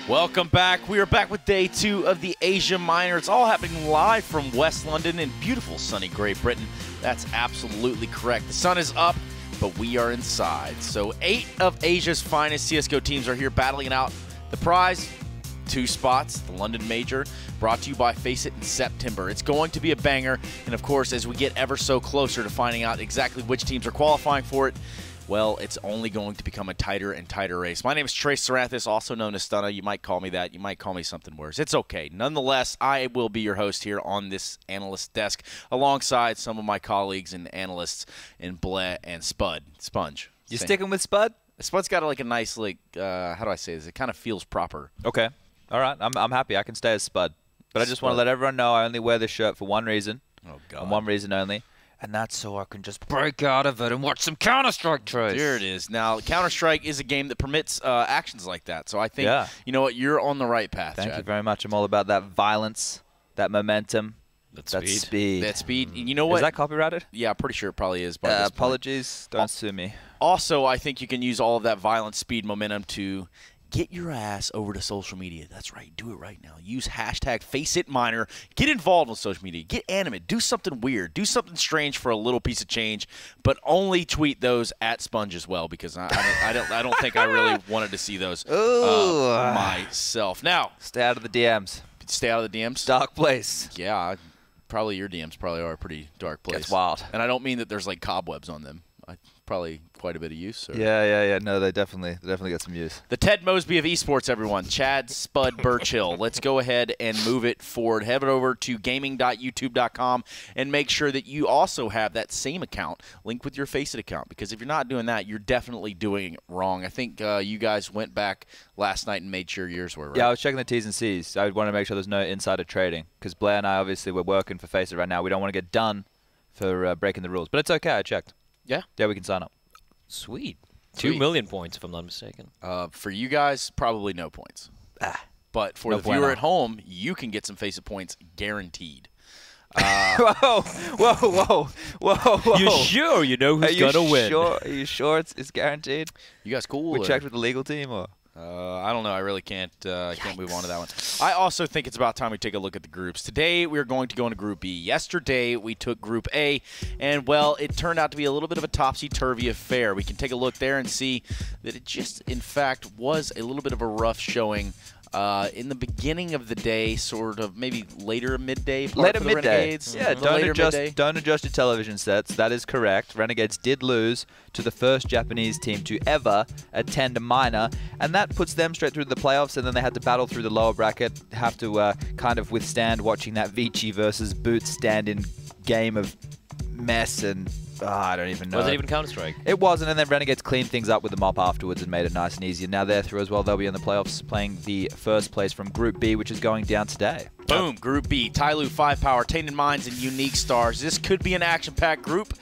Welcome back. We are back with day 2 of the Asia Minor. It's all happening live from West London in beautiful sunny Great Britain. That's absolutely correct. The sun is up, but we are inside. So 8 of Asia's finest CSGO teams are here battling it out. The prize, 2 spots, the London Major, brought to you by FACEIT in September. It's going to be a banger, and of course, as we get ever so closer to finding out exactly which teams are qualifying for it, well, it's only going to become a tighter and tighter race. My name is Trace Saranthus, also known as Stunna. You might call me that. You might call me something worse. It's okay. Nonetheless, I will be your host here on this analyst desk alongside some of my colleagues and analysts in Bleh and Sponge. You sticking with Spud? Spud's got like a nice, like, how do I say this? It kind of feels proper. Okay. All right. I'm happy. I can stay as Spud. But I just want to let everyone know I only wear this shirt for one reason. Oh, God. And one reason only. And that's so I can just break out of it and watch some Counter-Strike, Trace. There it is. Now, Counter-Strike is a game that permits actions like that. So I think, you know what, you're on the right path, Thank Chad. you very much. I'm all about that violence, that momentum, that speed. That speed. You know what? Is that copyrighted? Yeah, I'm pretty sure it probably is. Apologies. Don't sue me. Also, I think you can use all of that violence, speed, momentum to get your ass over to social media. That's right. Do it right now. Use hashtag FACEITMinor. Get involved with social media. Get animate. Do something weird. Do something strange for a little piece of change, but only tweet those at Sponge as well, because I don't think I really wanted to see those myself. Now, stay out of the DMs. Stay out of the DMs? Dark place. Yeah, probably your DMs probably are a pretty dark place. It's wild. And I don't mean that there's like cobwebs on them. Probably quite a bit of use. Or? Yeah. No, they definitely got some use. The Ted Mosby of esports, everyone. Chad Spud Burchill. Let's go ahead and move it forward. Head over to gaming.youtube.com and make sure that you also have that same account linked with your FACEIT account, because if you're not doing that, you're definitely doing it wrong. I think you guys went back last night and made sure yours were right. Yeah, I was checking the T's and C's. I want to make sure there's no insider trading, because Blair and I, obviously, we're working for FACEIT right now. We don't want to get done for breaking the rules. But it's okay. I checked. Yeah? Yeah, we can sign up. Sweet. 2 million points, if I'm not mistaken. For you guys, probably no points. But for the viewer at home, you can get some FACEIT points guaranteed. Whoa. You sure you know who's going to win? Are you sure it's guaranteed? You guys cool? We checked with the legal team, or? I don't know. I really can't move on to that one. I also think it's about time we take a look at the groups. Today, we're going to go into Group B. Yesterday, we took Group A, and, well, it turned out to be a little bit of a topsy-turvy affair. We can take a look there and see that it just, in fact, was a little bit of a rough showing in the beginning of the day, sort of maybe later midday. Later midday. Renegades. Yeah, don't adjust your television sets. That is correct. Renegades did lose to the first Japanese team to ever attend a minor, and that puts them straight through the playoffs, and then they had to battle through the lower bracket, have to kind of withstand watching that Vici versus Boots stand-in game of mess, and I don't even know. Was it even Counter-Strike? It wasn't, and then Renegades cleaned things up with the mop afterwards and made it nice and easy. And now they're through as well. They'll be in the playoffs playing the first place from Group B, which is going down today. Boom, Group B. Tyloo, 5Power, Tainted Minds, and Unique Stars. This could be an action-packed group.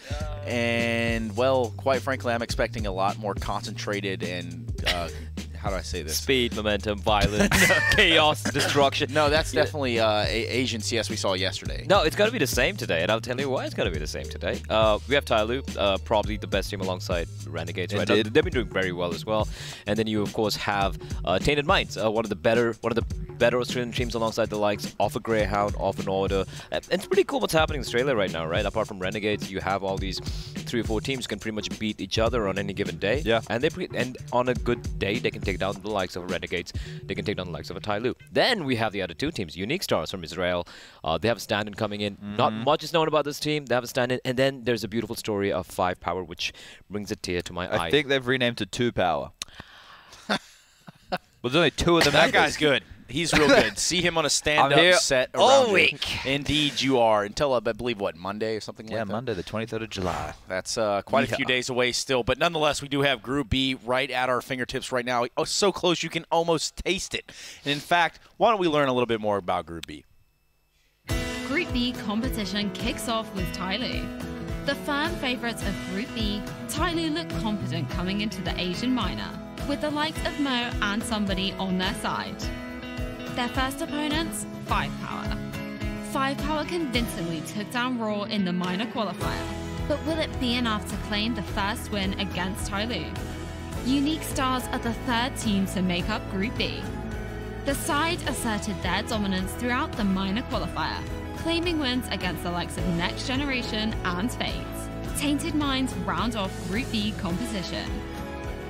And, well, quite frankly, I'm expecting a lot more concentrated and, how do I say this? Speed, momentum, violence, chaos, destruction. No, that's definitely Asian CS we saw yesterday. No, it's going to be the same today, and I'll tell you why it's going to be the same today. We have Tyloo, probably the best team alongside Renegades right now. They've been doing very well as well. And then you, of course, have Tainted Minds, one of the better Australian teams alongside the likes of a Greyhound, of an Order. And it's pretty cool what's happening in Australia right now, right? Apart from Renegades, you have all these 3 or 4 teams can pretty much beat each other on any given day. Yeah. And on a good day, they can take down the likes of Renegades. They can take down the likes of a Tyloo. Then we have the other 2 teams, Unique Stars from Israel. They have a stand-in coming in. Not much is known about this team. They have a stand-in. And then there's a beautiful story of 5Power, which brings a tear to my eye. I think they've renamed to 2Power. Well, there's only 2 of them. That guy's good. He's real good. See him on a stand-up set all week. Indeed, you are. Until, I believe, what, Monday or something like that? Yeah, Monday, the 23rd of July. That's quite a few days away still. But nonetheless, we do have Group B right at our fingertips right now. Oh, so close you can almost taste it. And, in fact, why don't we learn a little bit more about Group B? Group B competition kicks off with Tyloo. The firm favourites of Group B, Tyloo look confident coming into the Asian minor, with the likes of Mo and somebody on their side. Their first opponents, 5Power. 5Power convincingly took down Raw in the minor qualifier, but will it be enough to claim the first win against Tyloo? Unique Stars are the 3rd team to make up Group B. The side asserted their dominance throughout the minor qualifier, claiming wins against the likes of Next Generation and FACEIT. Tainted Minds round off Group B competition.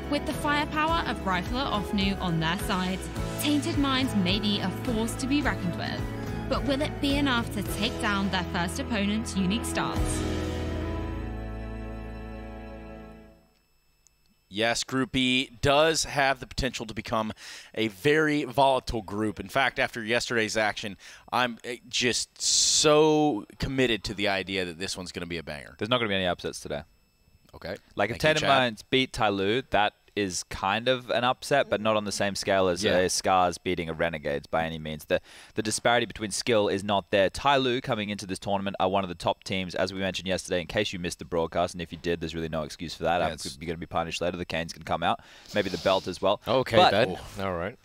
With the firepower of Rifler Ofnu on their side, Tainted Minds may be a force to be reckoned with. But will it be enough to take down their first opponent's unique stance? Yes, Group B does have the potential to become a very volatile group. In fact, after yesterday's action, I'm just so committed to the idea that this one's going to be a banger. There's not going to be any upsets today. Okay. Like if Tainted Minds beat Tyloo, that is kind of an upset, but not on the same scale as Scars beating a Renegades by any means. The disparity between skill is not there. Tyloo coming into this tournament are one of the top teams, as we mentioned yesterday, in case you missed the broadcast, and if you did, there's really no excuse for that. You're going to be punished later. The canes can come out. Maybe the belt as well. Okay, but all right.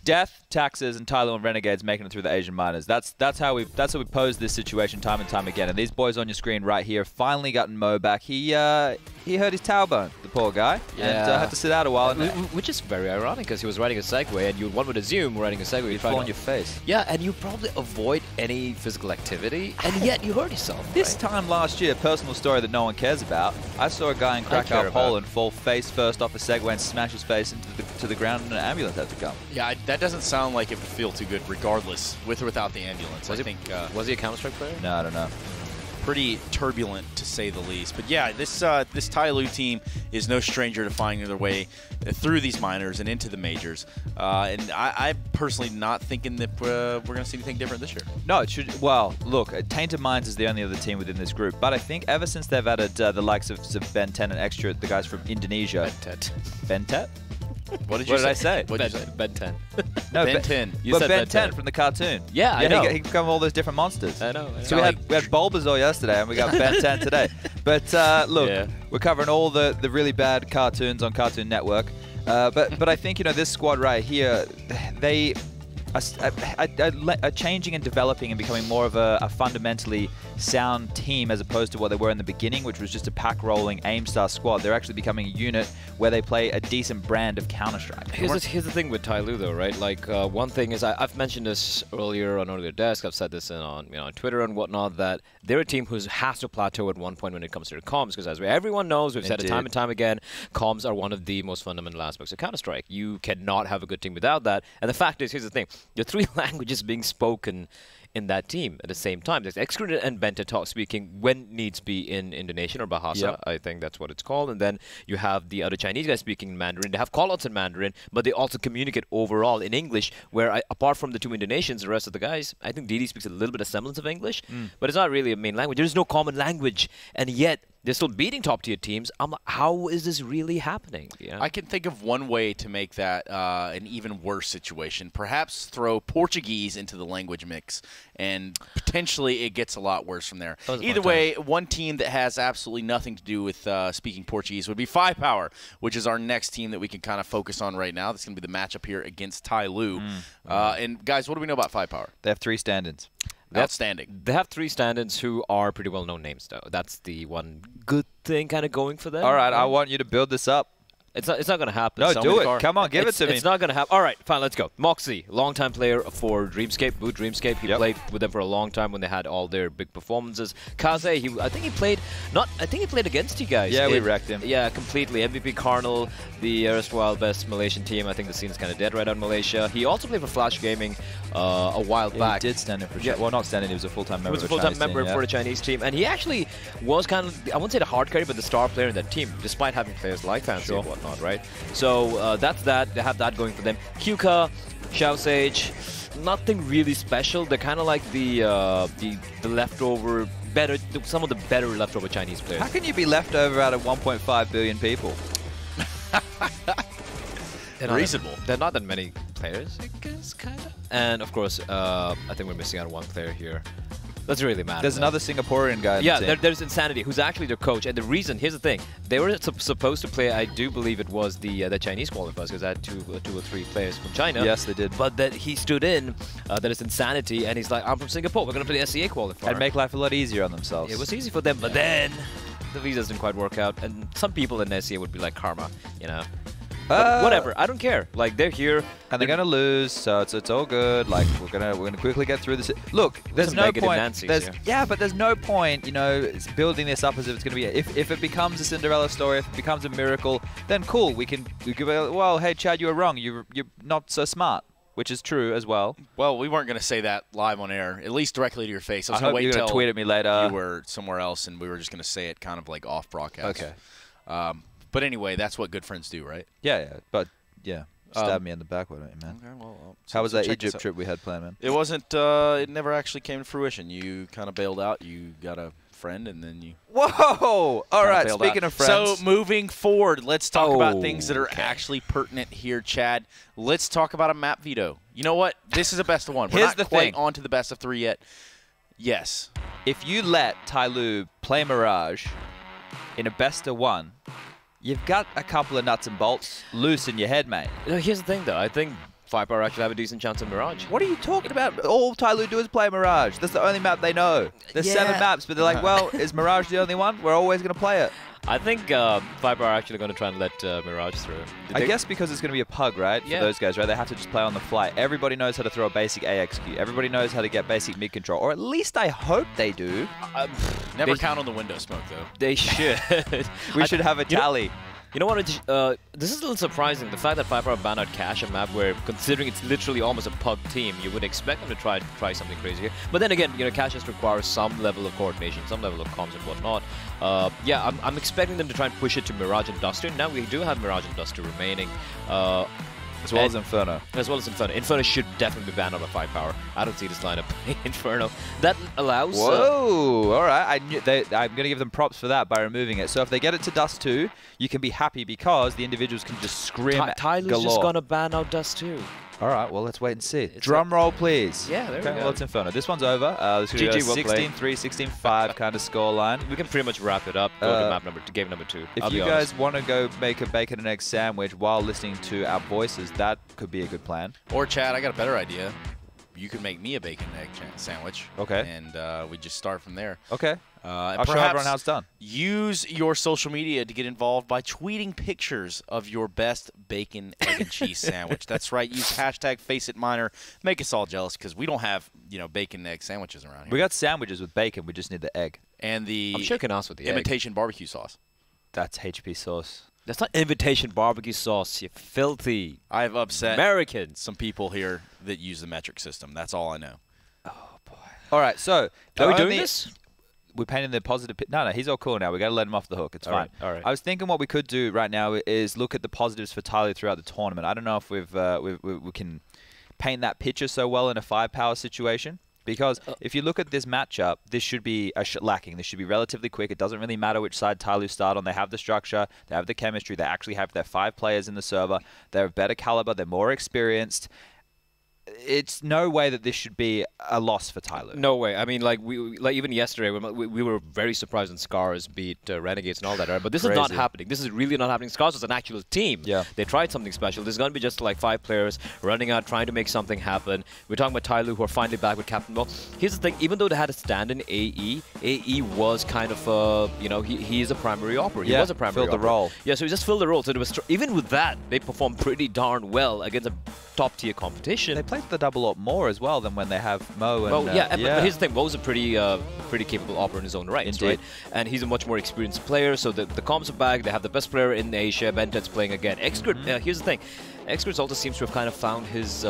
Death, Taxes, and Tyloo and Renegades making it through the Asian minors. That's how we posed this situation time and time again. And these boys on your screen right here finally gotten Mo back. He hurt his tailbone, the poor guy, and had to sit out a while. Which is very ironic because he was riding a Segway, and one would assume riding a Segway you'd fall on your face. Yeah, and you probably avoid any physical activity, and yet you hurt yourself. This time last year, personal story that no one cares about. I saw a guy in Krakow Poland fall face first off a Segway and smash his face into the ground, and an ambulance had to come. Yeah, that doesn't sound like it would feel too good, regardless, with or without the ambulance. Was he a Counter-Strike player? No, I don't know. Pretty turbulent, to say the least. But yeah, this Tyloo team is no stranger to finding their way through these minors and into the majors. And I'm personally not thinking that we're going to see anything different this year. No, it should. Well, look, Tainted Minds is the only other team within this group. But I think ever since they've added the likes of Ben 10 and Extra, the guys from Indonesia. Ben 10? What did I say? Ben 10. No, Ben 10. You said Ben 10 from the cartoon. Yeah, I know. He become all those different monsters. I know. So we had Bulbasaur yesterday, and we got Ben 10 today. But look, we're covering all the really bad cartoons on Cartoon Network. But I think this squad right here, they are changing and developing and becoming more of a fundamentally sound team as opposed to what they were in the beginning, which was just a pack-rolling aim-star squad. They're actually becoming a unit where they play a decent brand of Counter-Strike. Here's the thing with Tyloo, though, right? Like, one thing is, I've mentioned this earlier on Earlier Desk, I've said this on Twitter and whatnot, that they're a team who has to plateau at one point when it comes to their comms, because as everyone knows, we've said it time and time again, comms are one of the most fundamental aspects of Counter-Strike. You cannot have a good team without that. And the fact is, here's the thing, there are 3 languages being spoken in that team at the same time. There's Excredit and Benta talk speaking when needs be in Indonesian or Bahasa, I think that's what it's called. And then you have the other Chinese guys speaking in Mandarin. They have callouts in Mandarin, but they also communicate overall in English, where apart from the 2 Indonesians, the rest of the guys, I think Didi speaks a little bit of semblance of English, but it's not really a main language. There's no common language, and yet they're still beating top-tier teams. I'm like, how is this really happening? I can think of one way to make that an even worse situation. Perhaps throw Portuguese into the language mix, and potentially it gets a lot worse from there. Either way, one team that has absolutely nothing to do with speaking Portuguese would be 5Power, which is our next team that we can kind of focus on right now. That's going to be the matchup here against Tyloo. And guys, what do we know about 5Power? They have 3 stand-ins. Outstanding. They have 3 stand-ins who are pretty well-known names, though. That's the one good thing kind of going for them. All right, I want you to build this up. It's not going to happen. No, do it. Come on, give it to me. It's not going to happen. All right, fine, let's go. Moxie, longtime player for Dreamscape, Boot Dreamscape. He played with them for a long time when they had all their big performances. Kaze, I think he played against you guys. Yeah, we wrecked him. Yeah, completely. MVP Carnal, the erstwhile best Malaysian team. I think the scene's kind of dead right out in Malaysia. He also played for Flash Gaming a while back. He did stand in for well, not stand in, he was a full-time member. He was a full-time member for the Chinese team, and he actually was kind of, I wouldn't say the hard carry, but the star player in that team, despite having players like Fancy and whatnot, right? So that's that. They have that going for them. Kyuka, Xiao Sage, nothing really special. They're kind of like the leftover, some of the better leftover Chinese players. How can you be leftover out of 1.5 billion people? Reasonable. There are not that many players, I guess, kind of. And of course, I think we're missing out on one player here. That's really mad. There's another Singaporean guy. Yeah, there's Insanity, who's actually their coach. And the reason, here's the thing, they were supposed to play, I do believe it was the Chinese qualifiers, because I had two or three players from China. Yes, they did. But that he stood in, that is Insanity, and he's like, I'm from Singapore, we're going to play the SEA qualifier. And make life a lot easier on themselves. It was easy for them, but then the visas didn't quite work out. And some people in SEA would be like karma, you know. But whatever, I don't care. Like, they're here. And they're going to lose, so it's all good. Like, we're gonna quickly get through this. Look, there's no point. But there's no point, you know, building this up as if it's going to be. If it becomes a Cinderella story, if it becomes a miracle, then cool. We give it. Well, hey, Chad, you were wrong. You're not so smart. Which is true as well. Well, we weren't going to say that live on air, at least directly to your face. I was going to wait you're going to tweet at me later. You were somewhere else, and we were just going to say it kind of like off broadcast. Okay. But anyway, that's what good friends do, right? Yeah. But yeah, stab me in the back with it, man. Okay, well, how was that Egypt trip we had planned, man? It wasn't. It never actually came to fruition. You kind of bailed out. You got a friend, and then you. Whoa! All right. Speaking of friends. So moving forward, let's talk about things that are actually pertinent here, Chad. Let's talk about a map veto. You know what? This is a best of one. We're not quite on to the best of 3 yet. Yes. If you let Tyloo play Mirage in a best of 1, you've got a couple of nuts and bolts loose in your head, mate. Here's the thing, though. I think 5Power actually have a decent chance of Mirage. What are you talking about? All Tyloo do is play Mirage. That's the only map they know. There's 7 maps, but they're like, well, is Mirage the only one? We're always going to play it. I think 5Power are actually going to try and let Mirage through. I guess because it's going to be a pug, right? For those guys, right? They have to just play on the fly. Everybody knows how to throw a basic AXQ. Everybody knows how to get basic mid control. Or at least I hope they do. Never count on the window smoke, though. They should. We should have a tally. You know what? This is a little surprising. The fact that 5Power banned out Cash, a map where, considering it's literally almost a pug team, you would expect them to try something crazy here. But then again, you know, Cash just requires some level of coordination, some level of comms and whatnot. Yeah, I'm expecting them to try and push it to Mirage and Duster. Now we do have Mirage and Duster remaining. As well as Inferno. As well as Inferno. Inferno should definitely be banned out of 5Power. I don't see this lineup playing Inferno. That allows... Whoa! All right. I'm going to give them props for that by removing it. So if they get it to Dust 2, you can be happy because the individuals can just scrim Tyloo's just going to ban out Dust 2. All right, well, let's wait and see. Drum roll, please. Yeah, there we go. Well, it's Inferno. This one's over. This is a 16-3, 16-5 kind of scoreline. We can pretty much wrap it up. Go to map game number 2. If you guys want to go make a bacon and egg sandwich while listening to our voices, that could be a good plan. Or, Chad, I got a better idea. You can make me a bacon and egg sandwich. Okay. And we just start from there. Okay. I'll show everyone how it's done. Use your social media to get involved by tweeting pictures of your best bacon, egg, and cheese sandwich. That's right. Use hashtag FACEITMiner. Make us all jealous because we don't have, you know, bacon and egg sandwiches around here. We got sandwiches with bacon. We just need the egg. And the I'm shaking ass with the imitation barbecue sauce. That's HP sauce. That's not invitation barbecue sauce, you filthy I've upset Americans. Some people here that use the metric system. That's all I know. Oh, boy. All right, so... Are we doing this? We're painting the positive... No, he's all cool now. We got to let him off the hook. It's fine. All right. I was thinking what we could do right now is look at the positives for Tyloo throughout the tournament. I don't know if we can paint that picture so well in a 5-power situation. Because if you look at this matchup, this should be lacking. This should be relatively quick. It doesn't really matter which side Tyloo start on. They have the structure. They have the chemistry. They actually have their 5 players in the server. They're of better caliber. They're more experienced. It's no way that this should be a loss for Tyloo. No way. I mean, like even yesterday, we were very surprised when Scars beat Renegades and all that. Right? But this is not happening. This is really not happening. Scars was an actual team. Yeah. They tried something special. This is going to be just like 5 players running out, trying to make something happen. We're talking about Tyloo, who are finally back with Captain Ball. Here's the thing. Even though they had a stand in AE was kind of, you know, he is a primary operator. He was a primary filled the role. Yeah, so he just filled the role. So there was even with that, they performed pretty darn well against a top-tier competition. They played the double op more as well than when they have Mo and... Well, but here's the thing. Mo's a pretty capable operator in his own right, right? And he's a much more experienced player, so the comms are back. They have the best player in Asia. Bentet's playing again. Xgrid, here's the thing. Xgrid also seems to have kind of found his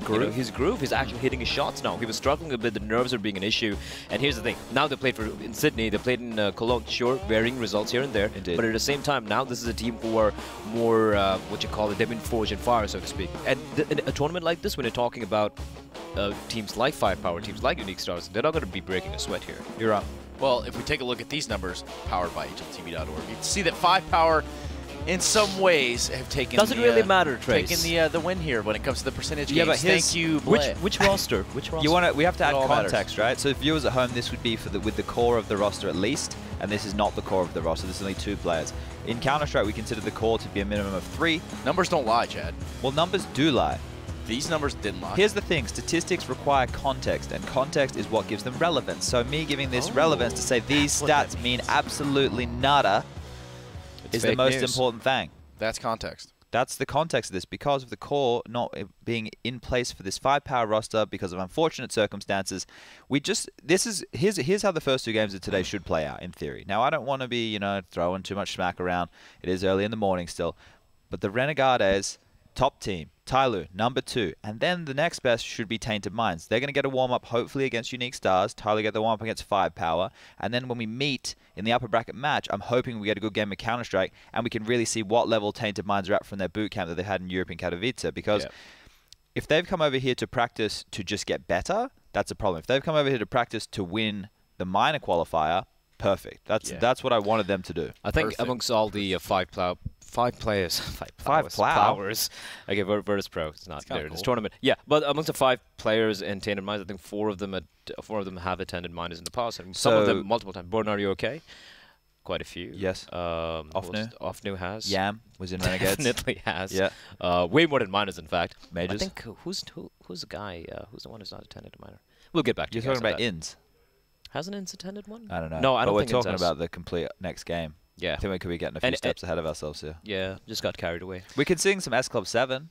groove. He's actually hitting his shots now. He was struggling a bit. The nerves are being an issue. And here's the thing. Now they played in Sydney. They played in Cologne. Sure, varying results here and there. Indeed. But at the same time, now this is a team who are more, they've been forged in fire, so to speak. And in a tournament like this, when you're talking about teams like 5Power, teams like Unique Stars, they're not going to be breaking a sweat here. You're right. Well, if we take a look at these numbers, powered by HLTV.org, you can see that 5Power, in some ways, have taken Doesn't really matter, Trace. Taken the win here when it comes to the percentage games. But thank you, Bled. Which roster? Which roster? We have to add context, matters. right? So viewers at home, this would be with the core of the roster at least, and this is not the core of the roster. This is only 2 players. In Counter-Strike, we consider the core to be a minimum of 3. Numbers don't lie, Chad. Well, numbers do lie. These numbers didn't lie. Here's the thing. Statistics require context, and context is what gives them relevance. So me giving this relevance to say these stats mean absolutely nada is the most important thing. That's context. That's the context of this. Because of the core not being in place for this 5-power roster, because of unfortunate circumstances, here's how the first 2 games of today should play out in theory. Now, I don't want to be, throwing too much smack around. It is early in the morning still. But the Renegades, top team, Tyloo, number 2. And then the next best should be Tainted Minds. They're going to get a warm-up, hopefully, against Unique Stars. Tyloo get the warm-up against 5-power. And then when we meet in the upper bracket match, I'm hoping we get a good game of Counter-Strike, and we can really see what level Tainted Minds are at from their boot camp that they had in Europe in Katowice. Because if they've come over here to practice to just get better, that's a problem. If they've come over here to practice to win the minor qualifier, perfect. That's what I wanted them to do. I think amongst all the five powers. Okay, Virtus Pro. It's not there. It's tournament. Yeah, but amongst the 5 players in Tainted Minds, I think 4 of them have attended minors in the past, and some of them multiple times. Born, are you okay? Quite a few. Yes. Offnu has. Yam was in Renegades. Definitely has. Yeah. Way more than minors, in fact. Majors. I think who's the guy? Who's the one who's not attended a minor? We'll get back to you. You're talking about Inns. Hasn't Inns attended one? I don't know. No, I don't think we're talking about the complete next game. Yeah. I think we could be getting a few steps ahead of ourselves here. Yeah, just got carried away. We could sing some S Club 7.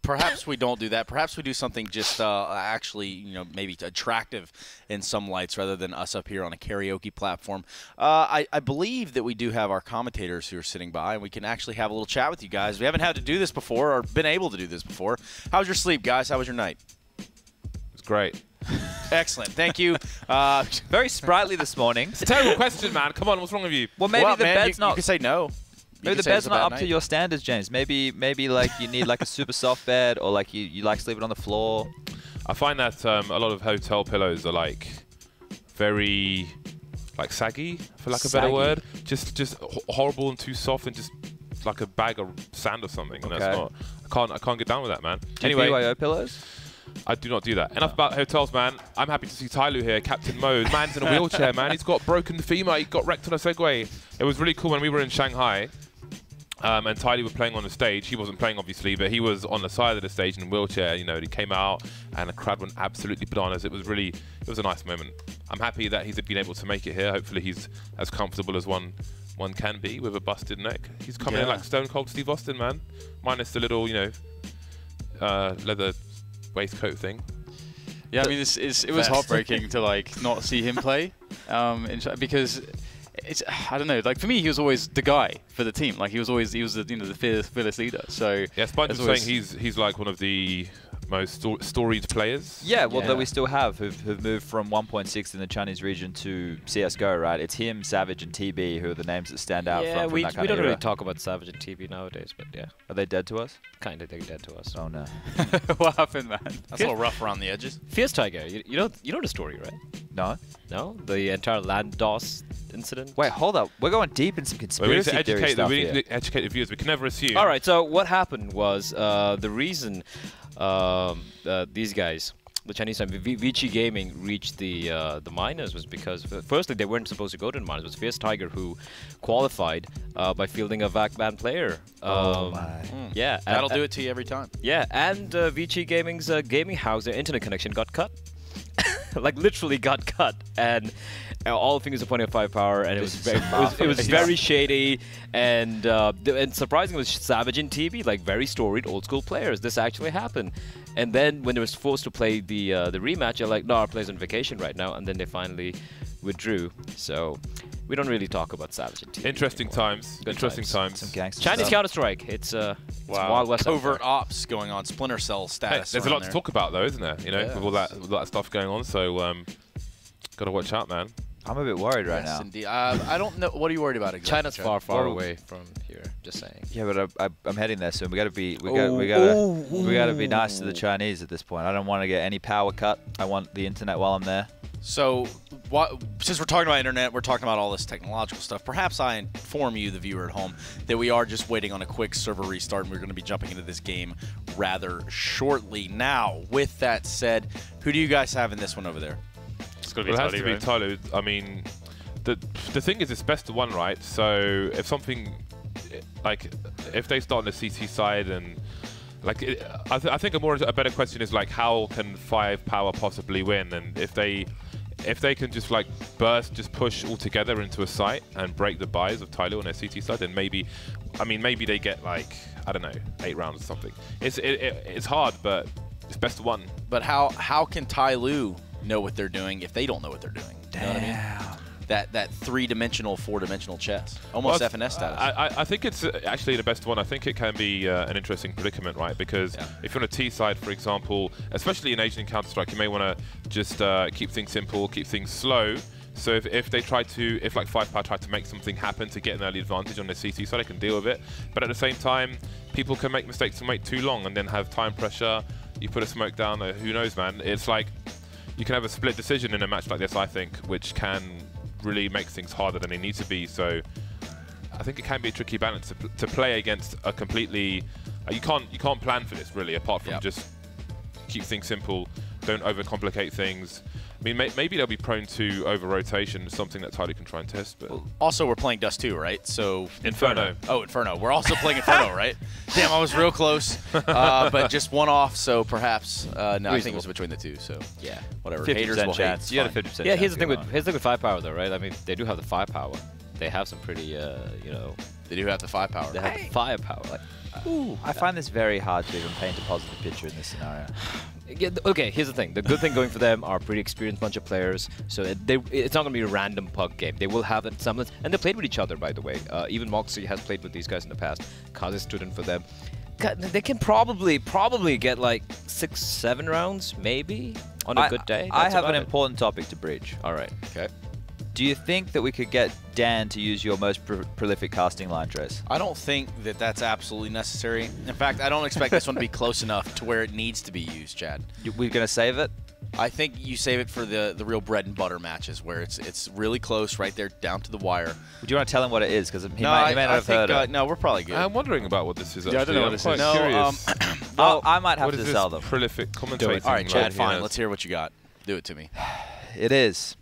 Perhaps we don't do that. Perhaps we do something just actually, maybe attractive in some lights rather than us up here on a karaoke platform. I believe that we do have our commentators who are sitting by, and we can actually have a little chat with you guys. We haven't had to do this before or been able to do this before. How was your sleep, guys? How was your night? It's great. Excellent. Thank you. Very sprightly this morning. It's a terrible question, man. Come on, what's wrong with you? Well, maybe the bed's not. You can say no. Maybe the bed's not up to your standards, James. Maybe like you need like a super soft bed, or like you like sleeping on the floor. I find that a lot of hotel pillows are like very saggy, for lack of a better word. Just horrible and too soft, and just like a bag of sand or something. And that's not. I can't get down with that, man. Anyway, BYO pillows. I do not do that. Enough about hotels, man. I'm happy to see Tyloo here, Captain Mo. Man's in a wheelchair, man. He's got broken femur. He got wrecked on a Segway. It was really cool when we were in Shanghai, and Tyloo was playing on the stage. He wasn't playing, obviously, but he was on the side of the stage in a wheelchair. He came out, and the crowd went absolutely bananas. It was a nice moment. I'm happy that he's been able to make it here. Hopefully, he's as comfortable as one can be with a busted neck. He's coming in like Stone Cold Steve Austin, man. Minus the little, leather waistcoat thing. Yeah, I mean, it was heartbreaking to not see him play, because I don't know. For me, he was always the guy for the team. He was the fearless leader. So yeah, Sponge was saying he's like one of the most storied players. Yeah, well, that we still have who've moved from 1.6 in the Chinese region to CS:GO, right? It's him, Savage, and TB who are the names that stand out. Yeah, from we that kind don't of really era. talk about Savage and TB nowadays, but yeah. Are they dead to us? Kind of, they're dead to us. Oh no. What happened, man? That's a little rough around the edges. Fierce Tiger, you know the story, right? No. No, the entire land DOS incident. Wait, hold up. We're going deep in some conspiracy theory stuff here. We need to educate the viewers. We can never assume. All right. So what happened was the reason these guys, the Chinese time, Vici Gaming, reached the minors was because firstly they weren't supposed to go to the minors. It was Fierce Tiger who qualified by fielding a VAC ban player. Oh my. Yeah. That'll do it to you every time. Yeah, and Vici Gaming's gaming house, their internet connection got cut. Literally got cut, and all fingers are pointing at 5Power, and it was very shady, and surprisingly, it was Savage and TB, very storied old school players. This actually happened, and then when they were forced to play the rematch, they're like, no, our player's on vacation right now, and then they finally withdrew. So we don't really talk about Savage and TB Interesting anymore. times. Interesting times. Some gangster Chinese stuff. Counter-Strike. It's Wild West. Covert ops going on. Splinter Cell status. There's a lot to talk about, though, isn't there? With all that stuff going on. So, got to watch out, man. I'm a bit worried right now. Indeed. I don't know. What are you worried about exactly? China's far away from here. Just saying. Yeah, but I'm heading there soon. We gotta be nice to the Chinese at this point. I don't want to get any power cut. I want the internet while I'm there. So, since we're talking about internet, we're talking about all this technological stuff. Perhaps I inform you, the viewer at home, that we are just waiting on a quick server restart, and we're going to be jumping into this game rather shortly. Now, with that said, who do you guys have in this one over there? It's going to be Tyloo. It has to be Tyloo. I mean, the thing is, it's best to one, right? So if something if they start on the CT side and I think a better question is how can 5Power possibly win? And if they if they can just like burst, just push all together into a site and break the buys of Tyloo on their CT side, then maybe, I mean, maybe they get like, I don't know, 8 rounds or something. It's hard, but it's best of 1. But how can Tyloo know what they're doing if they don't know what they're doing? You know what I mean? That 3-dimensional, 4-dimensional chess, almost FNS status. I think it's actually the best one. I think it can be an interesting predicament, right? Because if you're on a T side, for example, especially in Asian Counter-Strike, you may want to just keep things simple, keep things slow. So if they try to, if like 5Power try to make something happen to get an early advantage on their CT side, they can deal with it. But at the same time, people can make mistakes and wait too long and then have time pressure. You put a smoke down, who knows, man? It's like you can have a split decision in a match like this, I think, which can really make things harder than they need to be. So I think it can be a tricky balance to play against a completely. You can't plan for this really, apart from just keep things simple, don't overcomplicate things. I mean, maybe they'll be prone to over-rotation, something that Tyloo can try and test. But also, we're playing Dust 2, right? So Inferno. Oh, Inferno. We're also playing Inferno, right? Damn, I was real close. But just one off, so perhaps. No, I think it was between the two. So yeah, whatever. 50% Haters will chance. hate. You got a 50% Yeah, here's chance the thing with 5Power though, right? I mean, they do have the firepower. They have some pretty, you know. They do have the 5Power. They have the firepower. Like, I find this very hard to even paint a positive picture in this scenario. yeah, okay, here's the thing. The good thing going for them are a pretty experienced bunch of players, so it's not going to be a random pug game. They will have it semblance, and they played with each other, by the way. Even Moxie has played with these guys in the past. Kaze stood in for them. God, they can probably get like 6-7 rounds, maybe, on a good day. I have an important topic to breach. All right. Okay. Do you think that we could get Dan to use your most prolific casting line, Trace? I don't think that that's absolutely necessary. In fact, I don't expect this one to be close enough to where it needs to be used, Chad. We're going to save it? I think you save it for the real bread and butter matches where it's really close, right there, down to the wire. Would you want to tell him what it is? Because he may not have heard it. No, we're probably good. I'm wondering about what this is. Actually. Yeah, I don't know what this is. I'm quite curious. Well, I might have to this sell them. Prolific commentating. All right, Chad, like, fine. Let's hear what you got. Do it to me. It is,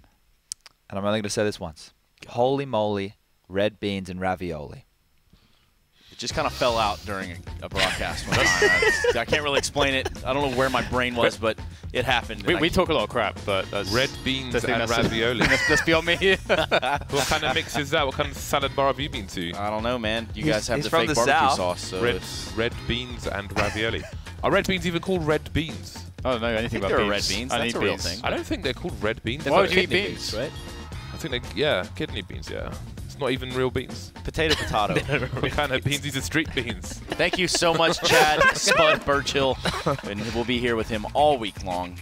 and I'm only going to say this once. Holy moly, red beans and ravioli. It just kind of fell out during a broadcast. I can't really explain it. I don't know where my brain was, but it happened. We talk a lot of crap, but that's red beans and ravioli. That's beyond me. What kind of mix is that? What kind of salad bar have you been to? I don't know, man. You guys have he's the from fake the barbecue South. sauce. So Red beans and ravioli. Are red beans even called red beans? I don't know anything about they're beans. red beans. I That's need a real beans. thing. I don't think they're called red beans. Why would you eat beans? Right? I think they, yeah, kidney beans, yeah. It's not even real beans. potato. What kind of beans? These are street beans. Thank you so much, Chad Spud Burchill. And we'll be here with him all week long.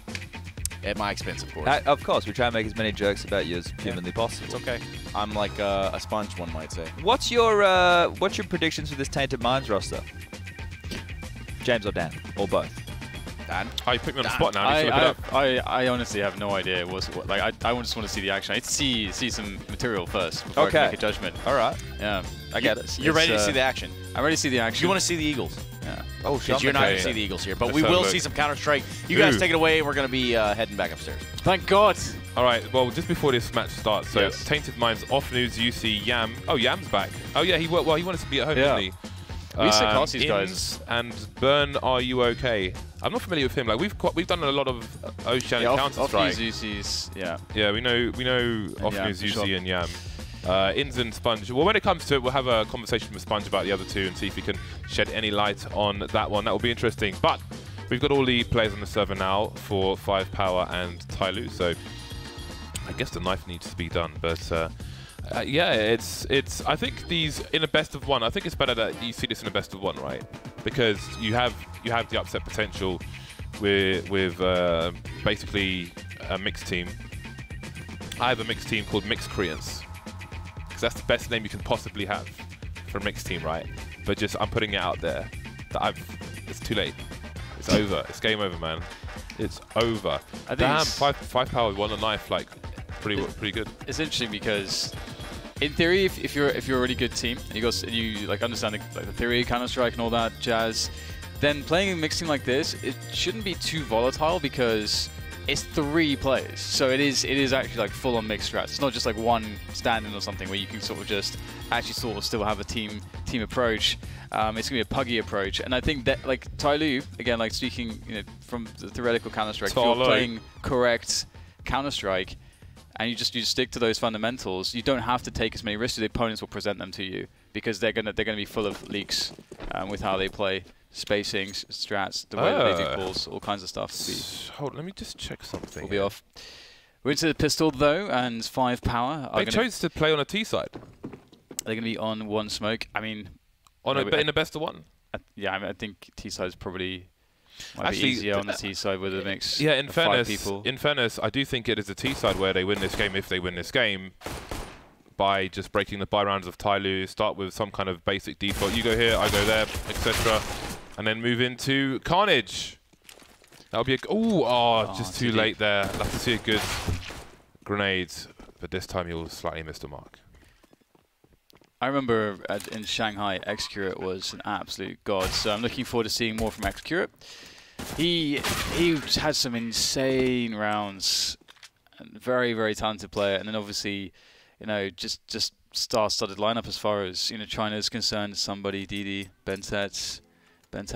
At my expense, of course. Of course, we try and make as many jokes about you as humanly possible. It's okay. I'm like a sponge, one might say. What's your predictions for this Tainted Minds roster? James or Dan? Or both? Dan? Oh, you put me on the spot now. I need to look it up. I honestly have no idea. I just want to see the action. I need to see some material first before I can make a judgment. All right. Yeah. I get it. You're ready to see the action. I'm ready to see the action. You want to see the Eagles. Yeah. Oh, Because you're not going to see the Eagles here. But Let's we have a will look. see some Counter-Strike. You guys take it away. We're going to be heading back upstairs. Thank God. All right, well, just before this match starts, so Yes. Tainted Minds off news, UC, Yam. Oh, Yam's back. Oh, yeah, he wanted to be at home, didn't he? We used to cast these Inns guys. And Burn, are you okay? I'm not familiar with him. Like we've done a lot of Oceanic Counter-Strike. Off-news UCs, yeah. Yeah, we know off Yam, news for UC sure. and Yam. Inns and Sponge. Well, when it comes to it, we'll have a conversation with Sponge about the other two and see if we can shed any light on that one. That will be interesting. But we've got all the players on the server now for 5Power and Tyloo, so I guess the knife needs to be done. But yeah, it's. I think these in a best of one. I think it's better that you see this in a best of one, right? Because you have the upset potential with basically a mixed team. I have a mixed team called Mixed Koreans. Because that's the best name you can possibly have for a mixed team, right? But just I'm putting it out there that it's too late. It's over. It's game over, man. It's over. I think Damn, it's- 5Power won the knife like pretty good. It's interesting because, in theory, if you're a really good team and you like understand the theory of Counter-Strike and all that jazz, then playing a mixed team like this, it shouldn't be too volatile because it's 3 players. So it is actually like full-on mixed strats. It's not just like one stand-in or something where you can sort of just actually sort of still have a team approach. It's gonna be a puggy approach, and I think that like Tyloo, again, like speaking from the theoretical Counter-Strike, if you're Tyloo. playing correct Counter-Strike, and you just stick to those fundamentals, you don't have to take as many risks as the opponents will present them to you, because they're gonna be full of leaks with how they play, spacing, strats, the way that they do pulls, all kinds of stuff. Hold on, let me just check something. Will be off. We're into the pistol though, and 5Power. They chose to play on a T side. They're gonna be on one smoke. I mean, on in a best of one. Yeah, I think T side is probably might be easier on the T side with a mix. Yeah, in fairness, I do think it is a T side where they win this game if they win this game by just breaking the buy rounds of Tyloo. Start with some kind of basic default. You go here, I go there, etc., and then move into Carnage. That'll be a just too late there. I'd like to see a good grenade, but this time he'll slightly miss the mark. I remember in Shanghai, Xcurate was an absolute god, so I'm looking forward to seeing more from Xcurate. He had some insane rounds, and very, very talented player, and then obviously, you know, just star-studded lineup as far as, you know, China is concerned. Somebody, Didi, Bentet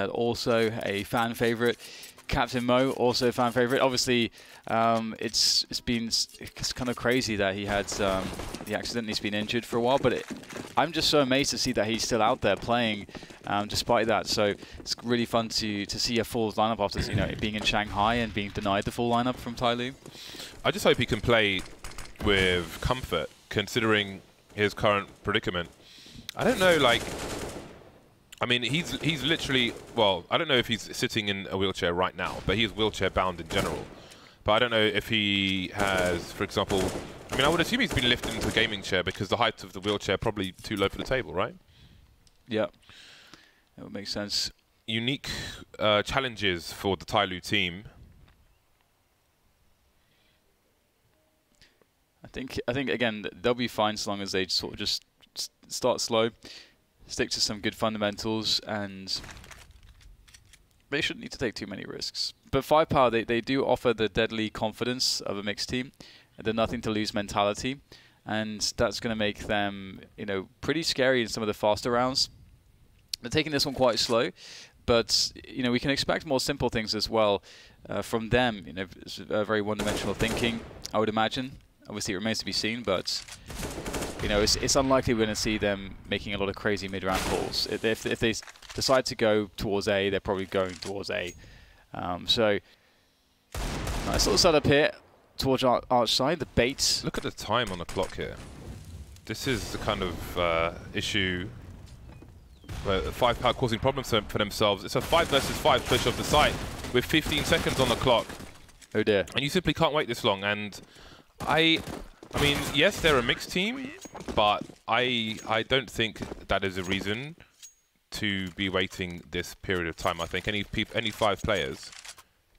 also a fan favorite. Captain Mo, also a fan favorite. Obviously, it's kind of crazy that he accidentally been injured for a while, but I'm just so amazed to see that he's still out there playing despite that. So it's really fun to see a full lineup after, you know, being in Shanghai and being denied the full lineup from Tyloo. I just hope he can play with comfort, considering his current predicament. I don't know, like, I mean, he's literally, well, I don't know if he's sitting in a wheelchair right now, but he is wheelchair bound in general. But I don't know if he has, for example, I mean, I would assume he's been lifted into a gaming chair because the height of the wheelchair probably too low for the table, right? Yeah, that would make sense. Unique challenges for the Tyloo team. I think again they'll be fine so long as they sort of just start slow, stick to some good fundamentals, and they shouldn't need to take too many risks. But 5Power, they do offer the deadly confidence of a mixed team, the nothing to lose mentality, and that's going to make them, you know, pretty scary in some of the faster rounds. They're taking this one quite slow, but, you know, we can expect more simple things as well from them. You know, very one-dimensional thinking, I would imagine. Obviously, it remains to be seen, but, you know, it's unlikely we're going to see them making a lot of crazy mid-round calls. If they decide to go towards A, they're probably going towards A. So, nice little setup here towards our arch side, the bait. Look at the time on the clock here. This is the kind of issue where 5Power causing problems for themselves. It's a 5 versus 5 push of the site with 15 seconds on the clock. Oh dear. And you simply can't wait this long. And I mean, yes, they're a mixed team, but I don't think that is a reason to be waiting this period of time. I think any 5 players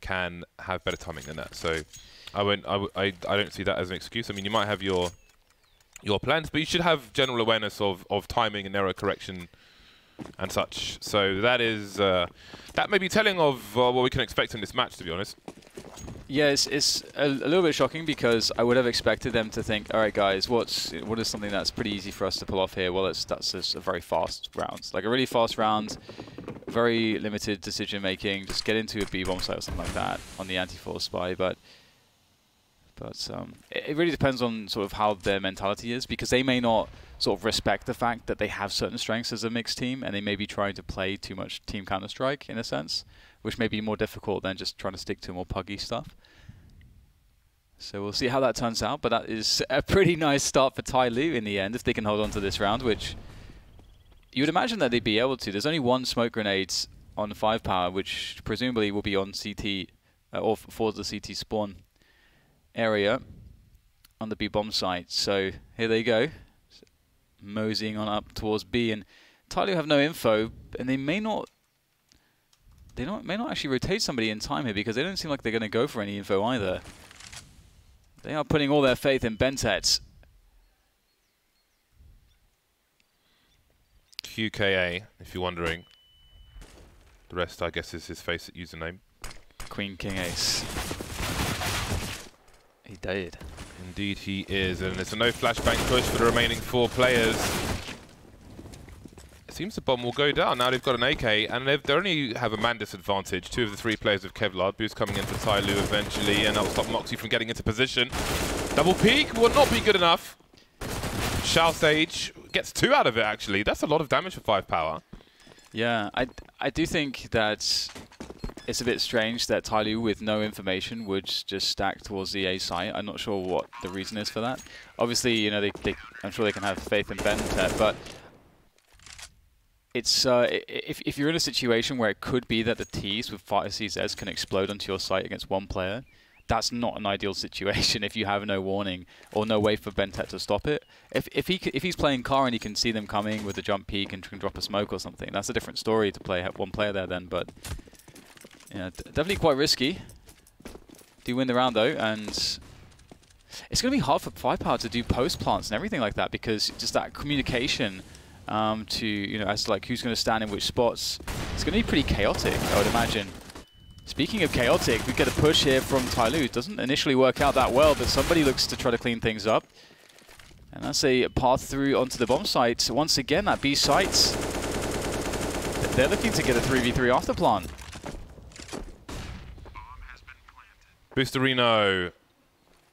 can have better timing than that. So I don't see that as an excuse. I mean, you might have your plans, but you should have general awareness of timing and error correction and such. So that is that may be telling of what we can expect in this match, to be honest. Yeah, it's a little bit shocking because I would have expected them to think, all right, guys, what is something that's pretty easy for us to pull off here? Well, that's just a very fast round, like a really fast round, very limited decision making. Just get into a B bomb site or something like that on the anti-force spy, but it really depends on sort of how their mentality is, because they may not sort of respect the fact that they have certain strengths as a mixed team, and they may be trying to play too much Team Counter-Strike in a sense, which may be more difficult than just trying to stick to more puggy stuff. So we'll see how that turns out, but that is a pretty nice start for Tyloo in the end, if they can hold on to this round, which you would imagine that they'd be able to. There's only one smoke grenade on 5Power, which presumably will be on CT, or for the CT spawn area on the B bomb site. So here they go, moseying on up towards B, and Tyloo have no info, and they may not actually rotate somebody in time here, because they don't seem like they're going to go for any info either. They are putting all their faith in Bentet. QKA, if you're wondering. The rest, I guess, is his FACEIT username. Queen King Ace. He did. Indeed he is, and it's a no flashbang push for the remaining 4 players. It seems the bomb will go down. Now they've got an AK, and they only have a man disadvantage. 2 of the 3 players of Kevlar. Boost coming in for Tyloo eventually, and that will stop Moxie from getting into position. Double peek will not be good enough. Shao Sage gets 2 out of it, actually. That's a lot of damage for 5Power. Yeah, I do think that it's a bit strange that Tyloo, with no information, would just stack towards the A site. I'm not sure what the reason is for that. Obviously, you know, I'm sure they can have faith in Bentet, but it's if you're in a situation where it could be that the Ts with 5 CZs can explode onto your site against one player, that's not an ideal situation if you have no warning or no way for Bentet to stop it. If he's playing car and he can see them coming with a jump peek and can drop a smoke or something, that's a different story to play one player there then. But yeah, definitely quite risky. Do win the round though, and it's going to be hard for 5Power to do post plants and everything like that, because just that communication to, you know, as to like who's going to stand in which spots, it's going to be pretty chaotic, I would imagine. Speaking of chaotic, we get a push here from Tyloo. It doesn't initially work out that well, but somebody looks to try to clean things up. And that's a path through onto the bomb site. So once again, that B site, they're looking to get a 3v3 after plant. Boosterino.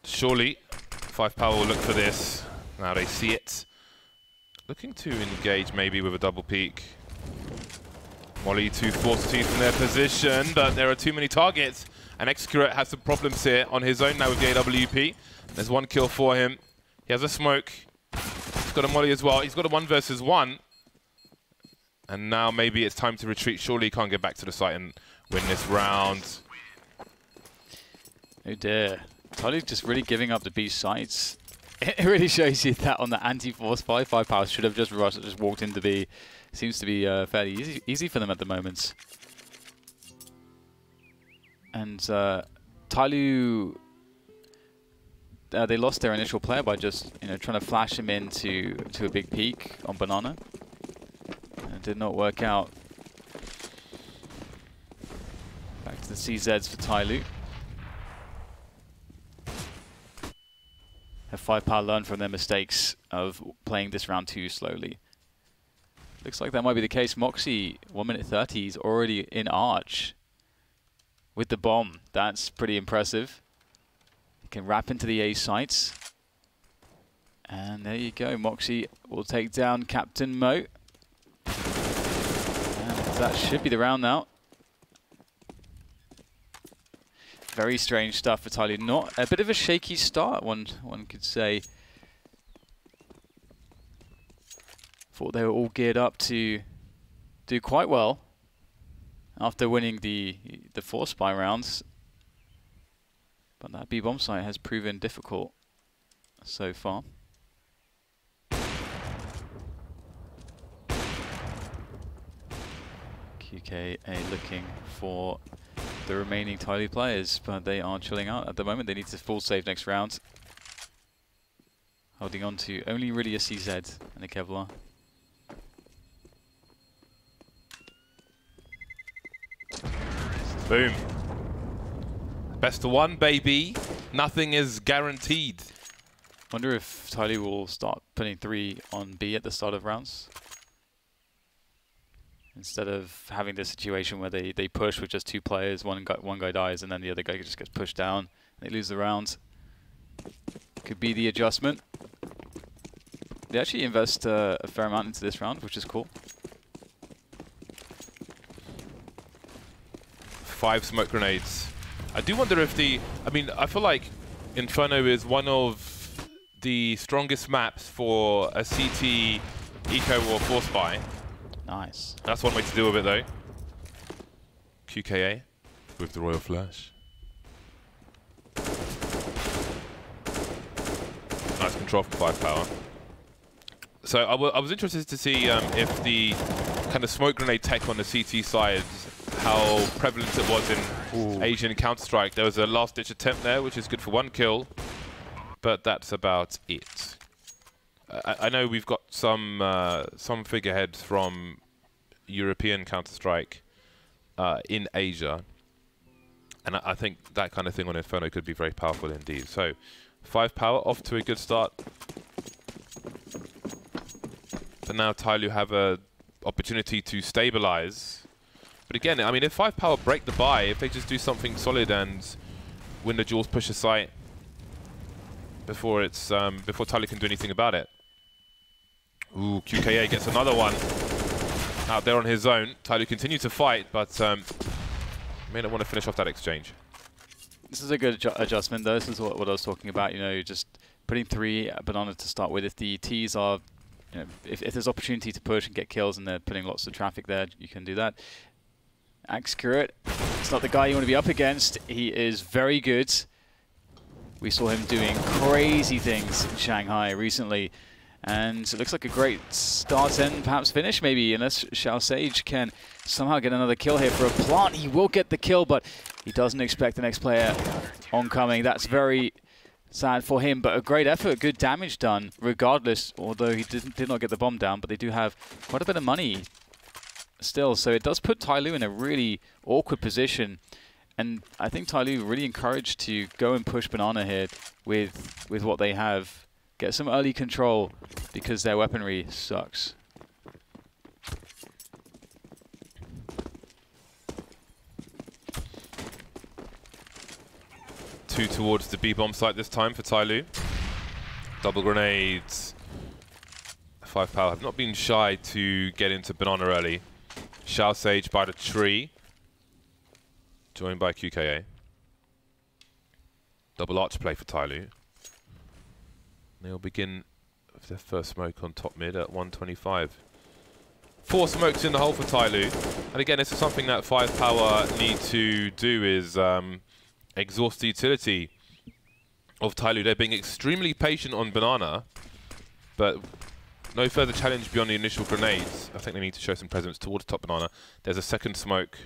Surely 5Power will look for this. Now they see it. Looking to engage maybe with a double peek. Molly to force teeth in their position, but there are too many targets. And Excurate has some problems here on his own now with the AWP. There's 1 kill for him. He has a smoke. He's got a Molly as well. He's got a 1 versus 1. And now maybe it's time to retreat. Surely he can't get back to the site and win this round. Oh dear. Tyloo just really giving up the B sites. It really shows you that on the anti-force 5Power should have just rushed, just walked into B. Seems to be fairly easy for them at the moment. And Tyloo, they lost their initial player by just, you know, trying to flash him into a big peak on Banana. And it did not work out. Back to the CZs for Tyloo. Have 5Power learned from their mistakes of playing this round too slowly? Looks like that might be the case. Moxie, 1 minute 30, is already in Arch with the bomb. That's pretty impressive. He can wrap into the A sites. And there you go. Moxie will take down Captain Mo. And that should be the round now. Very strange stuff for Tyloo. Not a bit of a shaky start, one could say. Thought they were all geared up to do quite well after winning the 4 spy rounds. But that B bomb site has proven difficult so far. QKA looking for the remaining Tyloo players, but they are chilling out at the moment. They need to full save next round. Holding on to only really a CZ and a Kevlar. Boom. Best of 1, baby. Nothing is guaranteed. Wonder if Tyloo will start putting 3 on B at the start of rounds, instead of having this situation where they push with just 2 players, one guy dies and then the other guy just gets pushed down and they lose the round. Could be the adjustment. They actually invest a fair amount into this round, which is cool. 5 smoke grenades. I do wonder if I mean, I feel like Inferno is one of the strongest maps for a CT eco or force buy. Nice. That's one way to deal with it though. QKA with the Royal Flash. Nice control from 5Power. So I was interested to see if the kind of smoke grenade tech on the CT side, how prevalent it was in Asian Counter-Strike. There was a last-ditch attempt there, which is good for 1 kill, but that's about it. I know we've got some figureheads from European Counter-Strike in Asia, and I think that kind of thing on Inferno could be very powerful indeed. So 5Power off to a good start. But now Tyloo have a opportunity to stabilize. But again, I mean, if 5Power break the buy, if they just do something solid and win the duels, push a site, before it's before Tyloo can do anything about it. Ooh, QKA gets another one out there on his own. Tyloo continues to fight, but may not want to finish off that exchange. This is a good adjustment, though. This is what I was talking about. You know, just putting 3 banana to start with. If the T's are, you know, if there's opportunity to push and get kills and they're putting lots of traffic there, you can do that. Accurate. It's not the guy you want to be up against. He is very good. We saw him doing crazy things in Shanghai recently. And it looks like a great start and perhaps finish, maybe, unless FACEIT can somehow get another kill here for a plant. He will get the kill, but he doesn't expect the next player oncoming. That's very sad for him, but a great effort, good damage done, regardless, although he did not get the bomb down, but they do have quite a bit of money still. So it does put Tyloo in a really awkward position. And I think Tyloo really encouraged to go and push banana here with what they have. Get some early control because their weaponry sucks. Two towards the B-bomb site this time for Tyloo. Double grenades. 5Power have not been shy to get into banana early. FACEIT by the tree. Joined by QKA. Double arch play for Tyloo. They'll begin with their first smoke on top mid at 125. 4 smokes in the hole for Tyloo. And again, this is something that 5Power need to do, is exhaust the utility of Tyloo. They're being extremely patient on banana, but no further challenge beyond the initial grenades. I think they need to show some presence towards top banana. There's a second smoke.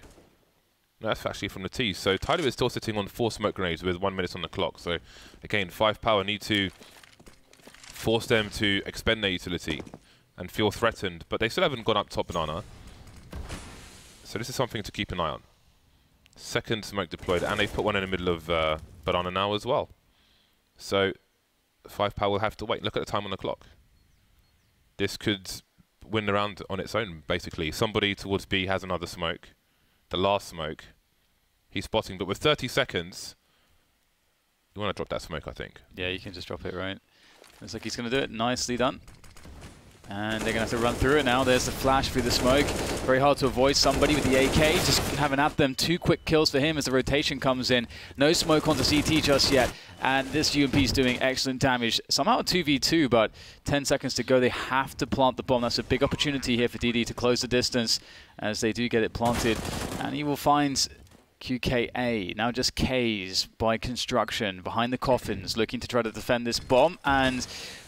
No, that's actually from the T. So Tyloo is still sitting on 4 smoke grenades with 1 minute on the clock. So again, 5Power need to force them to expend their utility and feel threatened, but they still haven't gone up top banana. So this is something to keep an eye on. Second smoke deployed, and they've put one in the middle of banana now as well. So 5Power will have to wait. Look at the time on the clock. This could win the round on its own, basically. Somebody towards B has another smoke. The last smoke. He's spotting, but with 30 seconds, you want to drop that smoke, I think. Yeah, you can just drop it, right? Looks like he's going to do it. Nicely done. And they're going to have to run through it now. There's the flash through the smoke. Very hard to avoid somebody with the AK. Just haven't had them. 2 quick kills for him as the rotation comes in. No smoke onto CT just yet. And this UMP is doing excellent damage. Somehow a 2v2, but 10 seconds to go. They have to plant the bomb. That's a big opportunity here for DD to close the distance as they do get it planted. And he will find QKA, now just K's by construction, behind the coffins, looking to try to defend this bomb, and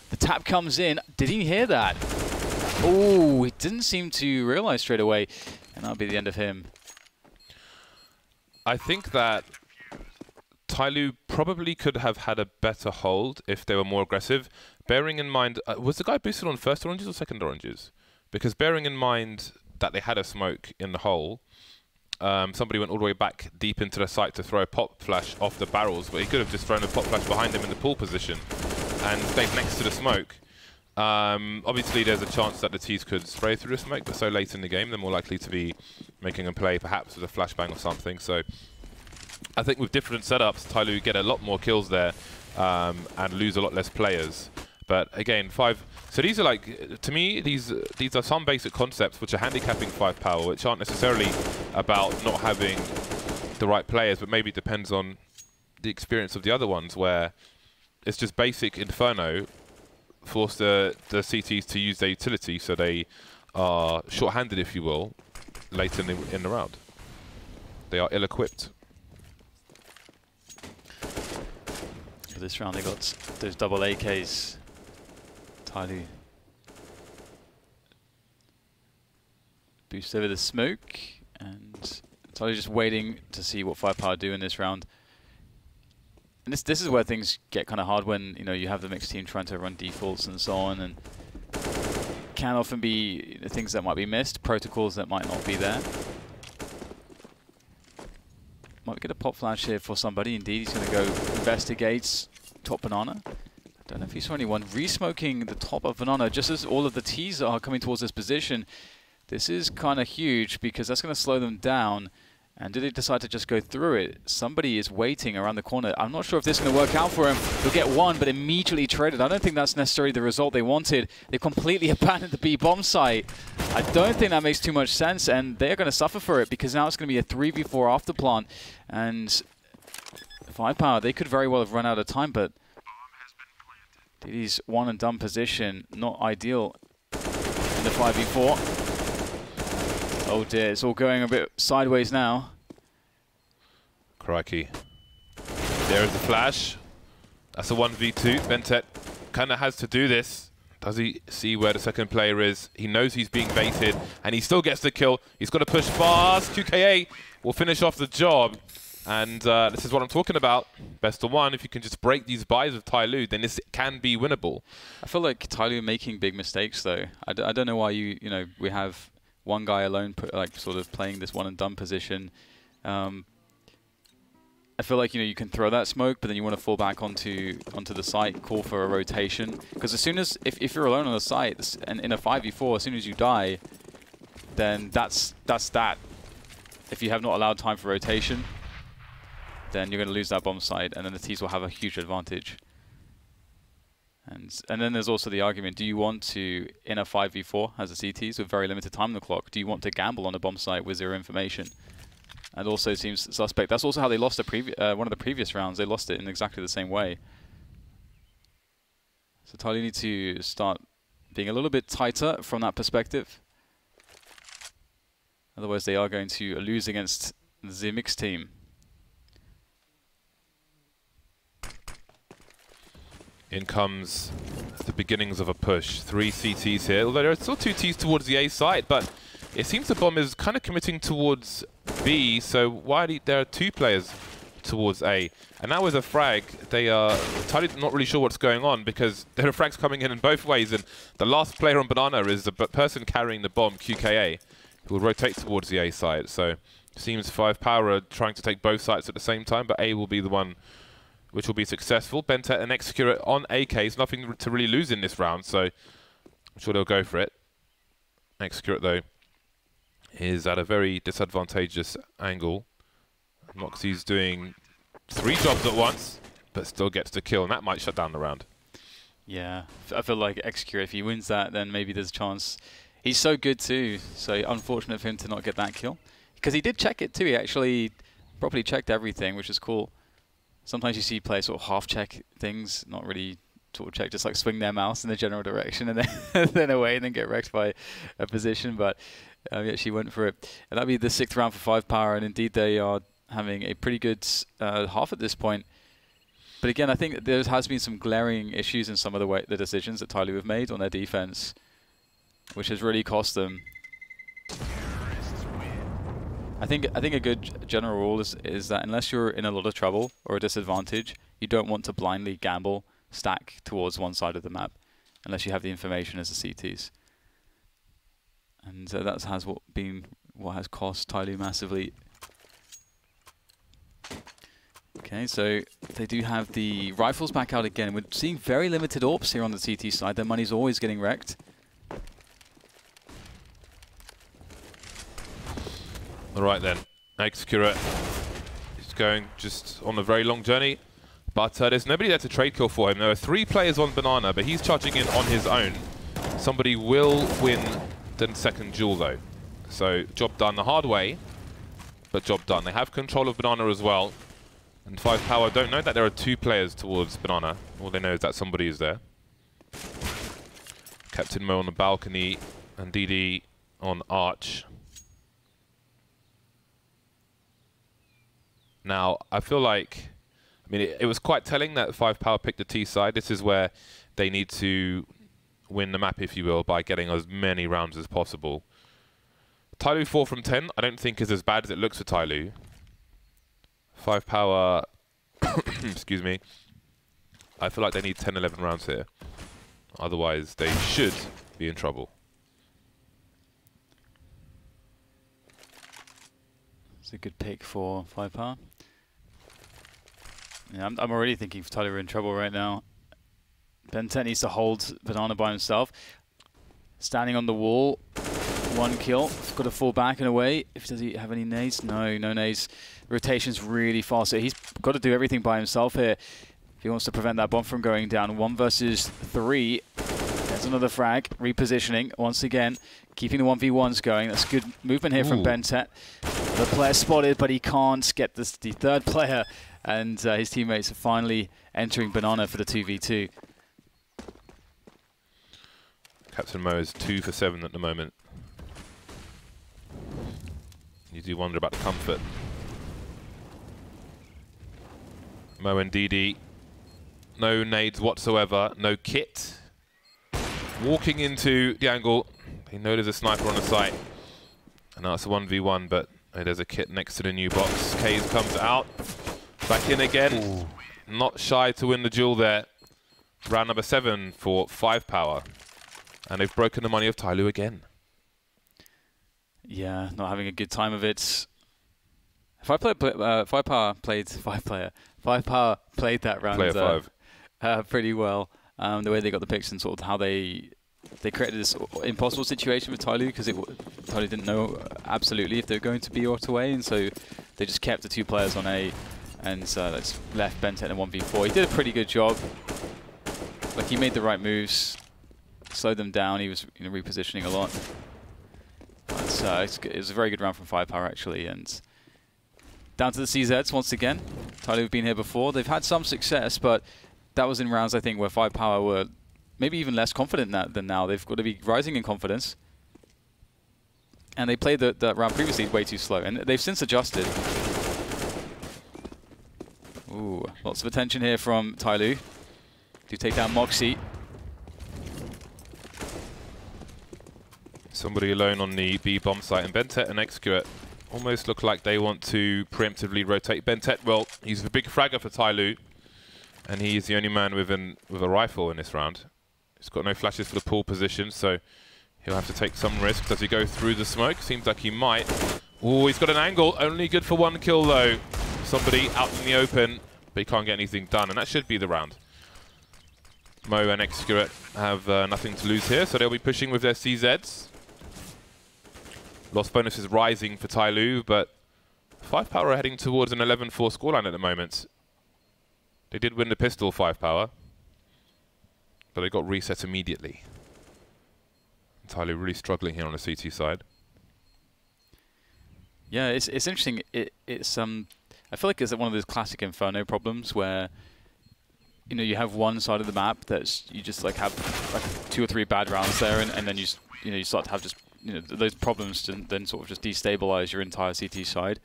the tap comes in. Did he hear that? Oh, he didn't seem to realize straight away, and that'll be the end of him. I think that Tyloo probably could have had a better hold if they were more aggressive, bearing in mind, was the guy boosted on first oranges or second oranges? Because bearing in mind that they had a smoke in the hole, somebody went all the way back deep into the site to throw a pop flash off the barrels, but he could have just thrown a pop flash behind him in the pull position and stayed next to the smoke. Obviously, there's a chance that the T's could spray through the smoke, but so late in the game, they're more likely to be making a play, perhaps with a flashbang or something. So I think with different setups, Tyloo get a lot more kills there and lose a lot less players. But again, so these are like, to me, these are some basic concepts which are handicapping 5Power, which aren't necessarily about not having the right players, but maybe it depends on the experience of the other ones, where it's just basic Inferno force the CTs to use their utility, so they are short-handed, if you will, late in the round. They are ill-equipped. For this round, they got those double AKs. Tyloo boost over the smoke, and Tyloo just waiting to see what 5Power do in this round. And this is where things get kind of hard when you have the mixed team trying to run defaults and so on, and can often be things that might be missed, protocols that might not be there. Might get a pop flash here for somebody. Indeed, he's going to go investigate top banana. Don't know if he saw anyone re-smoking the top of banana just as all of the T's are coming towards this position. This is kind of huge because that's going to slow them down, And did he decide to just go through it? Somebody is waiting around the corner. I'm not sure if this is going to work out for him. He'll get one, but immediately traded. I don't think that's necessarily the result they wanted. They completely abandoned the B bomb site. I don't think that makes too much sense, and they're going to suffer for it because now it's going to be a 3v4 after plant. And 5Power, they could very well have run out of time, but DD's one and done position, not ideal in the 5v4. Oh dear, it's all going a bit sideways now. Crikey. There is the flash. That's a 1v2. Bentet kind of has to do this. Does he see where the second player is? He knows he's being baited, and he still gets the kill. He's got to push fast. QKA will finish off the job. And this is what I'm talking about. Best of one. If you can just break these buys of Tyloo, then this can be winnable. I feel like Tyloo making big mistakes, though. I don't know why we have one guy alone, sort of playing this one and done position. I feel like you can throw that smoke, but then you want to fall back onto the site, call for a rotation. Because as soon as if you're alone on the site and in a 5v4, as soon as you die, then that's that. If you have not allowed time for rotation, then you're going to lose that bomb site, and then the T's will have a huge advantage. And then there's also the argument, do you want to, in a 5v4 as a CTs with very limited time on the clock, do you want to gamble on a bomb site with zero information? And also seems suspect. That's also how they lost one of the previous rounds. They lost it in exactly the same way. So Tyloo need to start being a little bit tighter from that perspective. Otherwise they are going to lose against the mixed team. In comes the beginnings of a push. 3 CTs here, although there are still 2 Ts towards the A side, but it seems the bomb is kind of committing towards B, so there are 2 players towards A. And now with a frag, Tyloo not really sure what's going on because there are frags coming in both ways, and the last player on Banana is the person carrying the bomb, QKA, who will rotate towards the A side. So it seems 5Power are trying to take both sides at the same time, but A will be the one which will be successful. Bentet and Execurate on AKs, nothing to really lose in this round, so I'm sure they'll go for it. Execurate, though, is at a very disadvantageous angle. Moxie's doing 3 jobs at once, but still gets the kill, and that might shut down the round. Yeah, I feel like Execurate, if he wins that, then maybe there's a chance. He's so good too, so unfortunate for him to not get that kill. Because he did check it too, he actually properly checked everything, which is cool. Sometimes you see players sort of half-check things, not really sort of check, just like swing their mouse in the general direction and then, then away and then get wrecked by a position. But he actually went for it. And that'll be the 6th round for 5Power, and indeed they are having a pretty good half at this point. But again, I think there has been some glaring issues in some of the decisions that Tyloo have made on their defense, which has really cost them. I think a good general rule is that unless you're in a lot of trouble or a disadvantage, you don't want to blindly gamble, stack towards one side of the map, unless you have the information as the CTs. And that has what has cost Tyloo massively. Okay, so they do have the rifles back out again. We're seeing very limited AWPs here on the CT side. Their money's always getting wrecked. All right then, Execurate is going just on a very long journey, but there's nobody there to trade kill for him. There are 3 players on Banana, but he's charging in on his own. Somebody will win the second duel though. So job done the hard way, but job done. They have control of Banana as well. And 5Power don't know that there are 2 players towards Banana. All they know is that somebody is there. Captain Mo on the balcony and DD on Arch. Now, I feel like, it was quite telling that 5Power picked the T side. This is where they need to win the map, if you will, by getting as many rounds as possible. Tyloo 4 from 10, I don't think is as bad as it looks for Tyloo. 5Power, excuse me, I feel like they need 10, 11 rounds here. Otherwise, they should be in trouble. It's a good pick for 5Power. Yeah, I'm already thinking if Tyloo are in trouble right now. Bentet needs to hold Banana by himself. Standing on the wall. 1 kill. Got to fall back and away. Does he have any nades? No, no nades. Rotation's really fast. So he's got to do everything by himself here if he wants to prevent that bomb from going down. 1 versus 3. There's another frag. Repositioning once again. Keeping the 1v1s going. That's good movement here from Bentet. The player spotted, but he can't get the third player. And his teammates are finally entering Banana for the 2v2. Captain Mo is 2 for 7 at the moment. You do wonder about the comfort. Mo and DD. No nades whatsoever. No kit. Walking into the angle. They know there's a sniper on the site. And now it's a 1v1, but there's a kit next to the new box. Kaze comes out. Back in again. Ooh. Not shy to win the duel there. Round number 7 for 5Power. And they've broken the money of Tyloo again. Yeah, not having a good time of it. 5Power played 5-player. 5Power played that round Player 5. Pretty well. The way they got the picks and sort of how they created this impossible situation with Tyloo, because Tyloo didn't know absolutely if they were going to be or away, and so they just kept the 2 players on A, and that's left Bentet in 1v4. He did a pretty good job. Like, he made the right moves, slowed them down. He was repositioning a lot. It was a very good round from 5Power actually, and down to the CZs once again. Tyloo have been here before. They've had some success, but that was in rounds I think where 5Power were maybe even less confident than now. They've got to be rising in confidence. And they played the round previously way too slow, and they've since adjusted. Ooh, lots of attention here from Tyloo. Do take down Moxie. Somebody alone on the B bomb site, and Bentet and Executor almost look like they want to preemptively rotate. Bentet, well, he's a big fragger for Tyloo, and he's the only man with a rifle in this round. He's got no flashes for the pull position, so he'll have to take some risks as he goes through the smoke. Seems like he might. Oh, he's got an angle. Only good for 1 kill, though. Somebody out in the open, but he can't get anything done, and that should be the round. Mo and Executor have nothing to lose here, so they'll be pushing with their CZs. Loss bonus is rising for Tyloo, but 5Power are heading towards an 11-4 scoreline at the moment. They did win the pistol, 5Power, but they got reset immediately. Tyloo really struggling here on the CT side. Yeah, it's interesting. I feel like it's one of those classic Inferno problems where you have one side of the map that's you just like have like 2 or 3 bad rounds there, and then you start to have just those problems to then sort of just destabilize your entire CT side.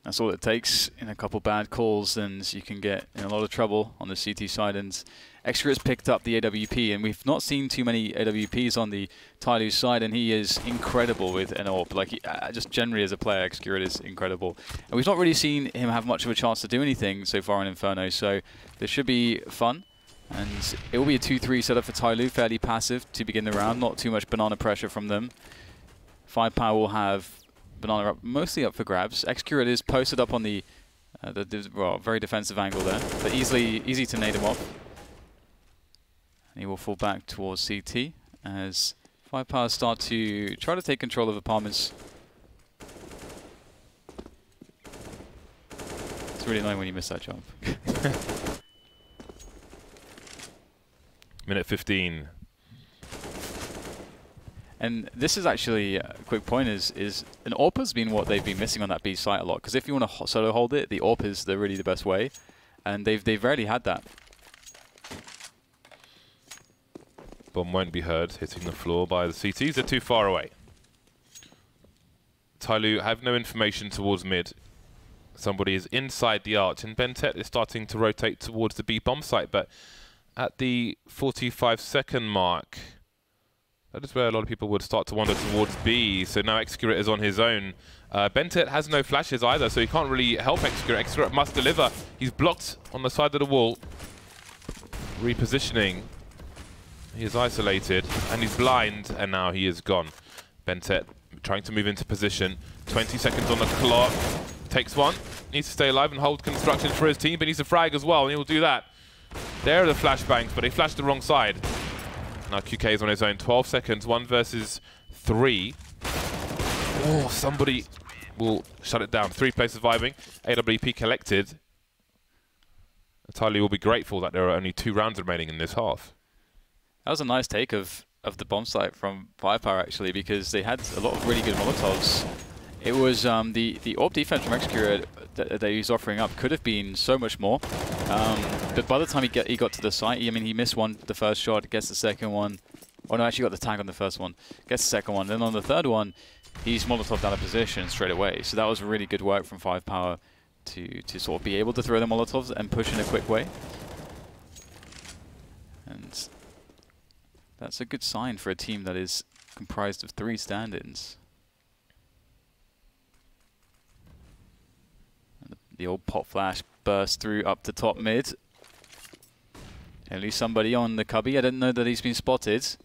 That's all it takes. In a couple bad calls, and you can get in a lot of trouble on the CT side. And Extra has picked up the AWP, and we've not seen too many AWPs on the Tyloo side, and he is incredible with an AWP. Like, just generally as a player, Extra is incredible. And we've not really seen him have much of a chance to do anything so far in Inferno, so this should be fun. And it will be a 2-3 setup for Tyloo, fairly passive to begin the round, not too much banana pressure from them. 5Power will have Banana up, mostly up for grabs. Excurate is posted up on the very defensive angle there, but easy to nade him off. And he will fall back towards CT as 5Power start to try to take control of apartments. It's really annoying when you miss that jump. Minute 15. And this is actually a quick point is an AWP has been what they've been missing on that B site a lot, because if you want to solo hold it, the AWP is really the best way, and they've rarely had that. Bomb won't be heard hitting the floor by the CTs. They're too far away. Tyloo have no information towards mid. Somebody is inside the arch, and Bentet is starting to rotate towards the B bomb site, but at the 45-second mark, that is where a lot of people would start to wander towards B. So now Execurate is on his own. Bentet has no flashes either, so he can't really help Execurate. Execurate must deliver. He's blocked on the side of the wall. Repositioning. He is isolated, and he's blind, and now he is gone. Bentet trying to move into position. 20 seconds on the clock. Takes one. Needs to stay alive and hold construction for his team, but needs a frag as well, and he will do that. There are the flashbangs, but they flashed the wrong side. Now QK is on his own. 12 seconds, 1 versus 3. Oh, somebody will shut it down. 3 players surviving. AWP collected. Tyloo will be grateful that there are only 2 rounds remaining in this half. That was a nice take of the bomb site from 5Power, actually, because they had a lot of really good Molotovs. It was the AWP defense from Execute that he was offering up could have been so much more. But by the time he got to the site, I mean, he missed the first shot, gets the second one. Oh no, actually got the tag on the first one, gets the second one. Then on the third one, he's Molotov out of position straight away. So that was really good work from 5Power to sort of be able to throw the Molotovs and push in a quick way. And that's a good sign for a team that is comprised of 3 stand-ins. The old pop flash burst through up to top mid. At least somebody on the cubby. I didn't know that he's been spotted.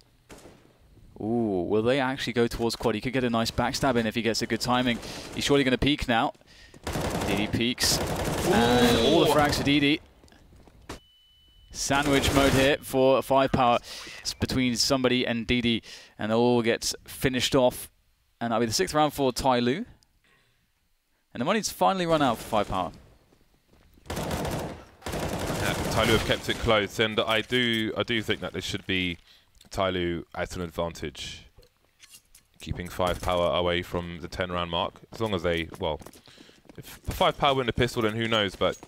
Ooh, will they actually go towards quad? He could get a nice backstab in if he gets a good timing. He's surely going to peek now. DD peeks. And all the frags for DD. Sandwich mode here for 5Power. It's between somebody and DD. And it all gets finished off. And that'll be the 6th round for Tyloo. And the money's finally run out for 5Power. Yeah, Tyloo have kept it close, and I do think that this should be Tyloo at an advantage, keeping 5Power away from the 10-round mark. As long as they, well, if 5Power win the pistol, then who knows? But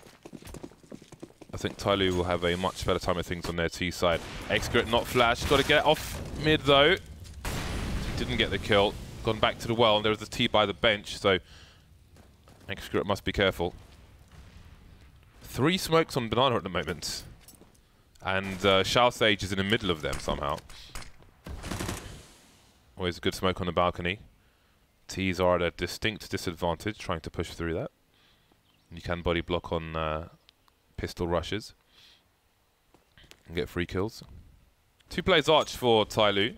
I think Tyloo will have a much better time of things on their T side. Execute not flash, got to get off mid though. Didn't get the kill. Gone back to the well, and there was a T by the bench, so Execute must be careful. 3 smokes on Banana at the moment. And FACEIT is in the middle of them somehow. Always a good smoke on the balcony. T's are at a distinct disadvantage trying to push through that. You can body block on pistol rushes and get free kills. 2 plays arch for Tyloo.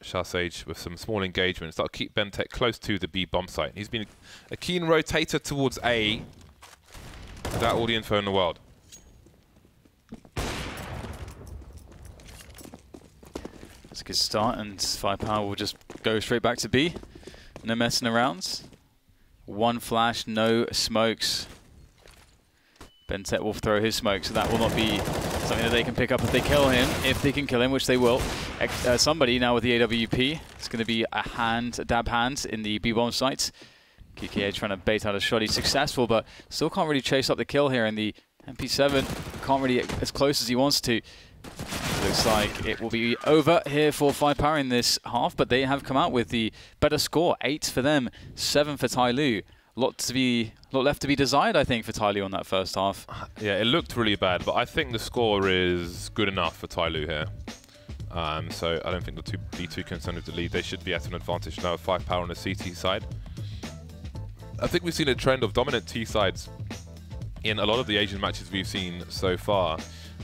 FACEIT with some small engagements that'll keep Bentek close to the B bomb site. He's been a keen rotator towards A without all the info in the world. It's a good start, and 5Power will just go straight back to B. No messing around. 1 flash, no smokes. Bentek will throw his smoke, so that will not be something that they can pick up if they kill him. If they can kill him, which they will. Somebody now with the AWP. It's going to be a dab hand in the B-bomb site. QKA trying to bait out a shot. He's successful, but still can't really chase up the kill here. And the MP7 can't really get as close as he wants to. Looks like it will be over here for 5Power in this half, but they have come out with the better score. 8 for them, 7 for Tyloo. A lot left to be desired, I think, for Tyloo on that first half. Yeah, it looked really bad, but I think the score is good enough for Tyloo here. So I don't think they'll be too concerned with the lead. They should be at an advantage now with 5Power on the CT side. I think we've seen a trend of dominant T sides in a lot of the Asian matches we've seen so far.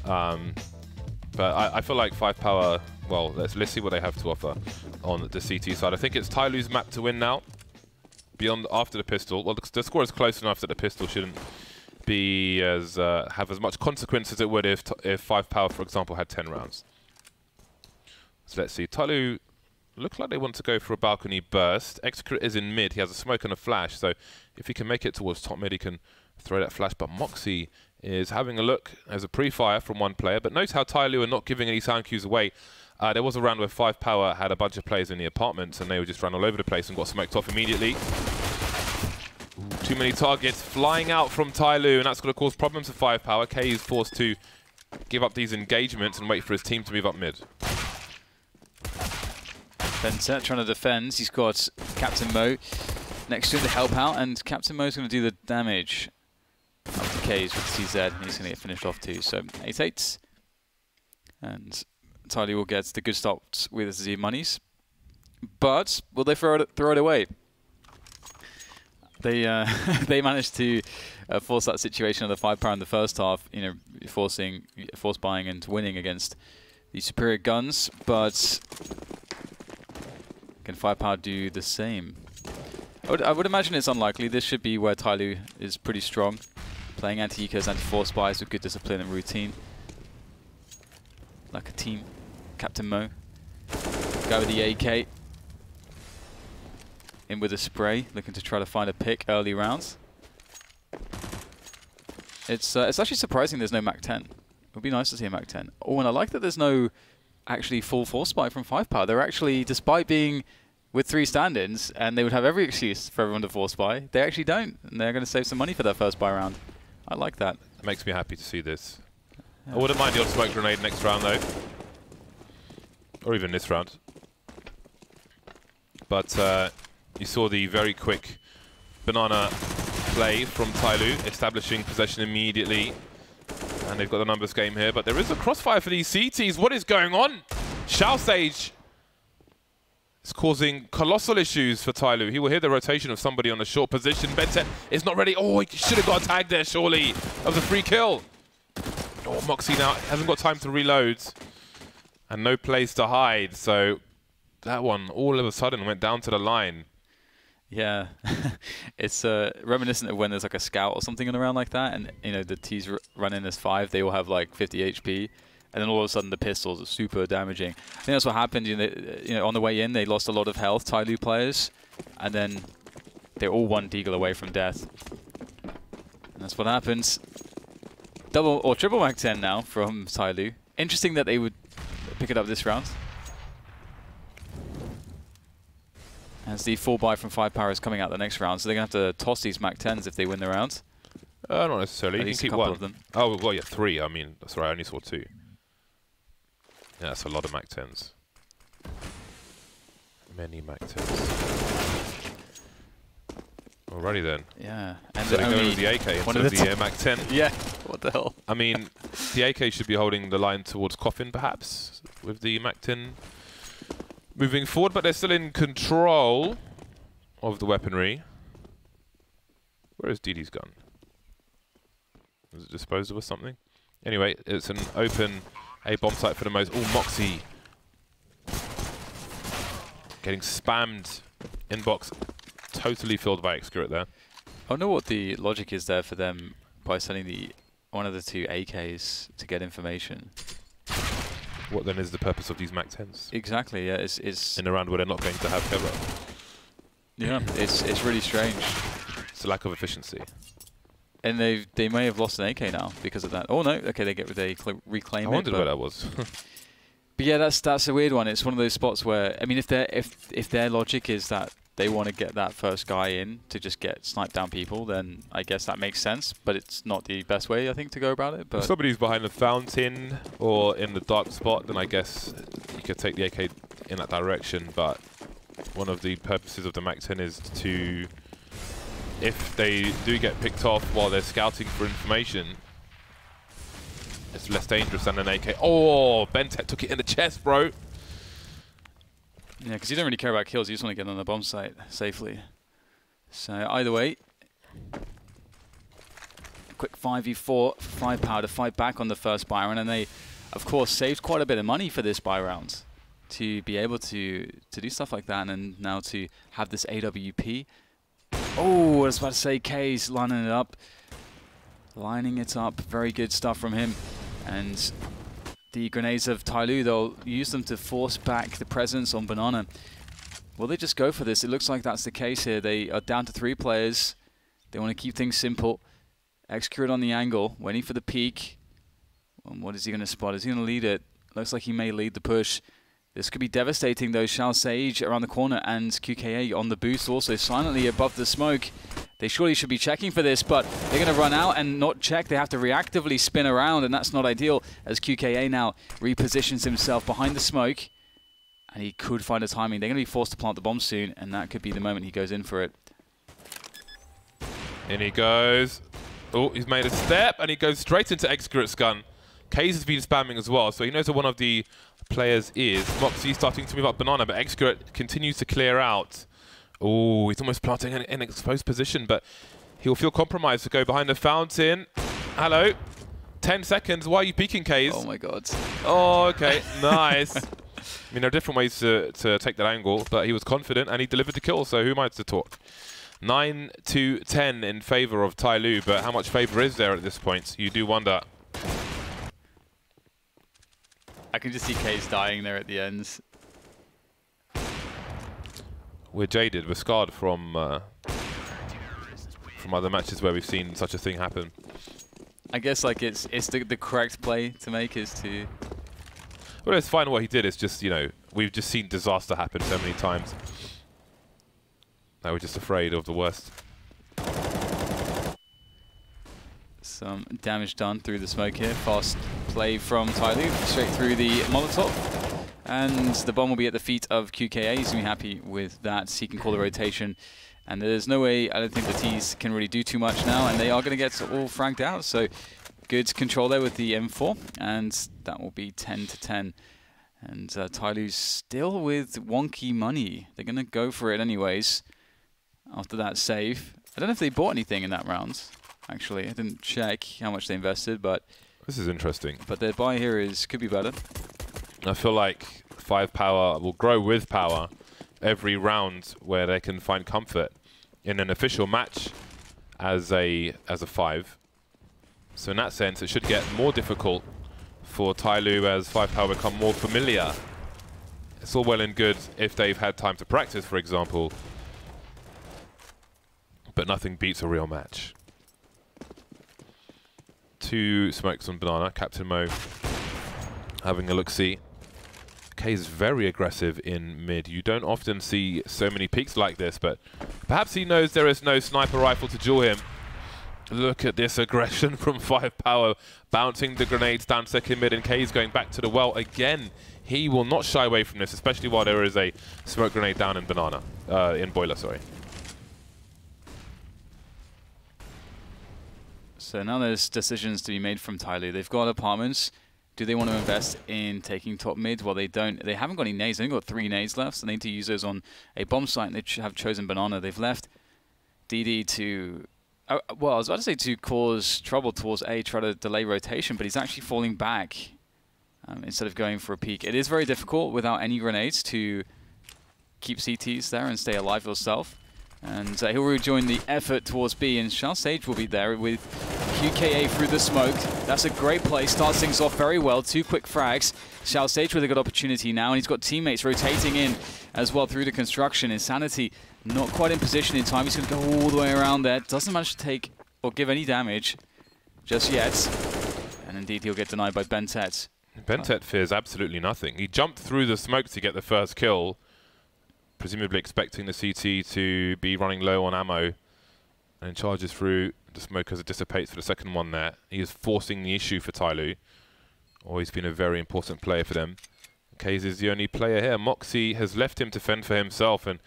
But I feel like 5Power, well, let's see what they have to offer on the CT side. I think it's Tyloo's map to win now. Beyond after the pistol, well, the score is close enough that the pistol shouldn't be have as much consequence as it would if 5Power, for example, had 10 rounds. So let's see. Tyloo looks like they want to go for a balcony burst. Execute is in mid. He has a smoke and a flash, so if he can make it towards top mid, he can throw that flash. But Moxie is having a look as a pre-fire from one player. But note how Tyloo are not giving any sound cues away. There was a round where 5Power had a bunch of players in the apartments and they were just ran all over the place and got smoked off immediately. Ooh, too many targets flying out from Tyloo, and that's going to cause problems for 5Power. K is forced to give up these engagements and wait for his team to move up mid. Bentek trying to defend. He's got Captain Mo next to him to help out, and Captain Mo's going to do the damage up to K's with CZ, and he's going to get finished off too. So 8-8. And Tyloo will get the good start with the monies, but will they throw it away? They they managed to force that situation of the 5Power in the first half, you know, force buying and winning against the superior guns. But can 5Power do the same? I would imagine it's unlikely. This should be where Tyloo is pretty strong, playing anti-ecos, anti-force buys with good discipline and routine. like a team. Captain Mo. Guy with the AK. In with a spray, looking to try to find a pick early rounds. It's actually surprising there's no Mac-10. It would be nice to see a Mac-10. Oh, and I like that there's no actually full force buy from 5Power. They're actually, despite being with 3 stand-ins, and they would have every excuse for everyone to force buy, they actually don't. And they're going to save some money for their first buy round. I like that. It makes me happy to see this. Yeah. I wouldn't mind the odd smoke grenade next round, though. Or even this round. But you saw the very quick banana play from Tyloo, establishing possession immediately. And they've got the numbers game here, but there is a crossfire for these CTs. What is going on? Sage is causing colossal issues for Tyloo. He will hear the rotation of somebody on a short position. Bentet is not ready. Oh, he should have got a tag there, surely. That was a free kill. Oh, Moxie now hasn't got time to reload. And no place to hide, so that one all of a sudden went down to the line. Yeah, it's reminiscent of when there's like a scout or something around like that, and you know the T's running as 5, they all have like 50 HP, and then all of a sudden the pistols are super damaging. I think that's what happened. You know, on the way in they lost a lot of health, Tyloo players, and then they're all 1 deagle away from death. And that's what happens. Double or triple Mac-10 now from Tyloo. Interesting that they would pick it up this round. As the full buy from 5Power is coming out the next round, so they're going to have to toss these Mac-10s if they win the round. Not necessarily. At You least can keep a couple one. of them. Oh, well, yeah, 3. I mean, that's right, I only saw 2. Yeah, that's a lot of Mac-10s. Many Mac-10s. Alrighty then. Yeah. And so they're going with the AK instead of the Mac-10. Yeah, what the hell? I mean, the AK should be holding the line towards Coffin, perhaps, with the Mac-10 moving forward, but they're still in control of the weaponry. Where is DD's gun? Was it disposed of or something? Anyway, it's an open A-bomb site for the most. Oh, Moxie getting spammed. Inbox totally filled by Excurate there. I don't know what the logic is there for them by sending one of the 2 AKs to get information. What then is the purpose of these Mac-10s? Exactly, yeah. It's in a round where they're not going to have cover. Yeah, it's really strange. It's a lack of efficiency. And they may have lost an AK now because of that. Oh no, okay, they reclaim it. I wondered where that was. But yeah, that's a weird one. It's one of those spots where, I mean, if their logic is that they want to get that first guy in to just get sniped down people, then I guess that makes sense. But it's not the best way, I think, to go about it. But if somebody's behind the fountain or in the dark spot, then I guess you could take the AK in that direction. But one of the purposes of the Mac-10 is to, if they do get picked off while they're scouting for information, it's less dangerous than an AK. Oh, Bentet took it in the chest, bro. Yeah, because you don't really care about kills. You just want to get on the bomb site safely. So either way, quick 5v4 for 5Power to fight back on the first buy round, and they, of course, saved quite a bit of money for this buy round to be able to do stuff like that, and now to have this AWP. Oh, I was about to say, K's lining it up. Lining it up. Very good stuff from him. And the grenades of Tyloo, they'll use them to force back the presence on Banana. Will they just go for this? It looks like that's the case here. They are down to 3 players. They want to keep things simple. Excurate on the angle, waiting for the peek. And what is he going to spot? Is he going to lead it? Looks like he may lead the push. This could be devastating though. Sage around the corner and QKA on the boost also silently above the smoke. They surely should be checking for this, but they're going to run out and not check. They have to reactively spin around, and that's not ideal as QKA now repositions himself behind the smoke. And he could find a timing. They're going to be forced to plant the bomb soon, and that could be the moment he goes in for it. In he goes. Oh, he's made a step, and he goes straight into Excurate's gun. Kaze has been spamming as well, so he knows where one of the players is. Moxie starting to move up Banana, but Excurate continues to clear out. Oh, he's almost planting in an exposed position, but he'll feel compromised to go behind the fountain. Hello. 10 seconds. Why are you peeking, Kaze? Oh, my God. Oh, okay. Nice. I mean, there are different ways to take that angle, but he was confident, and he delivered the kill, so who am I to talk? 9-10 in favor of Tyloo, but how much favor is there at this point? You do wonder. I can just see Case dying there at the end. We're jaded. We're scarred from other matches where we've seen such a thing happen. I guess like it's the correct play to make is to. Well, it's fine. What he did is just, you know, we've just seen disaster happen so many times. Now we're just afraid of the worst. Some damage done through the smoke here. Fast play from Tyloo, straight through the Molotov. And the bomb will be at the feet of QKA. He's going to be happy with that. He can call the rotation. And there's no way, I don't think the T's can really do too much now. And they are going to get all fragged out. So good control there with the M4. And that will be 10 to 10. And Tyloo's still with wonky money. They're going to go for it anyways after that save. I don't know if they bought anything in that round. Actually, I didn't check how much they invested, but this is interesting. But their buy here could be better. I feel like 5Power will grow with power every round where they can find comfort in an official match as a 5. So in that sense, it should get more difficult for Tyloo as 5Power become more familiar. It's all well and good if they've had time to practice, for example, but nothing beats a real match. 2 smokes on banana. Captain Mo having a look-see. K is very aggressive in mid. You don't often see so many peaks like this, but perhaps he knows there is no sniper rifle to duel him. Look at this aggression from 5Power, bouncing the grenades down second mid, and K is going back to the well again. He will not shy away from this, especially while there is a smoke grenade down in banana, in boiler, sorry. So now there's decisions to be made from Tyloo. They've got apartments. Do they want to invest in taking top mid? Well, they don't. They haven't got any nades. They've only got 3 nades left, so they need to use those on a bomb site, and they have chosen banana. They've left DD to... well, I was about to say to cause trouble towards A, try to delay rotation, but he's actually falling back instead of going for a peek. It is very difficult without any grenades to keep CTs there and stay alive yourself. And he'll rejoin the effort towards B, and Shao Sage will be there with QKA through the smoke. That's a great play, starts things off very well. 2 quick frags. Shao Sage with a good opportunity now, and he's got teammates rotating in as well through the construction. Insanity not quite in position in time. He's going to go all the way around there. Doesn't manage to take or give any damage just yet. And indeed, he'll get denied by Bentet. Bentet fears absolutely nothing. He jumped through the smoke to get the first kill, presumably expecting the CT to be running low on ammo, and charges through the smoke as it dissipates for the second one there. He is forcing the issue for Tyloo. Always been a very important player for them. Kaze is the only player here. Moxie has left him to fend for himself, and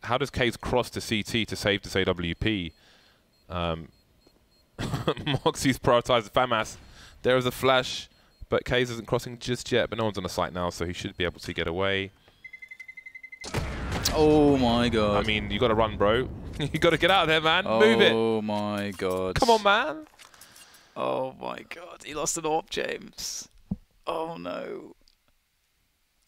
how does Kaze cross to CT to save this AWP? Moxie's prioritized FAMAS. There is a flash, but Kaze isn't crossing just yet, but no one's on the site now, so he should be able to get away. Oh my god. I mean, you got to run, bro. You got to get out of there, man. Move it. Oh my god. Come on, man. Oh my god. He lost an AWP, James. Oh no.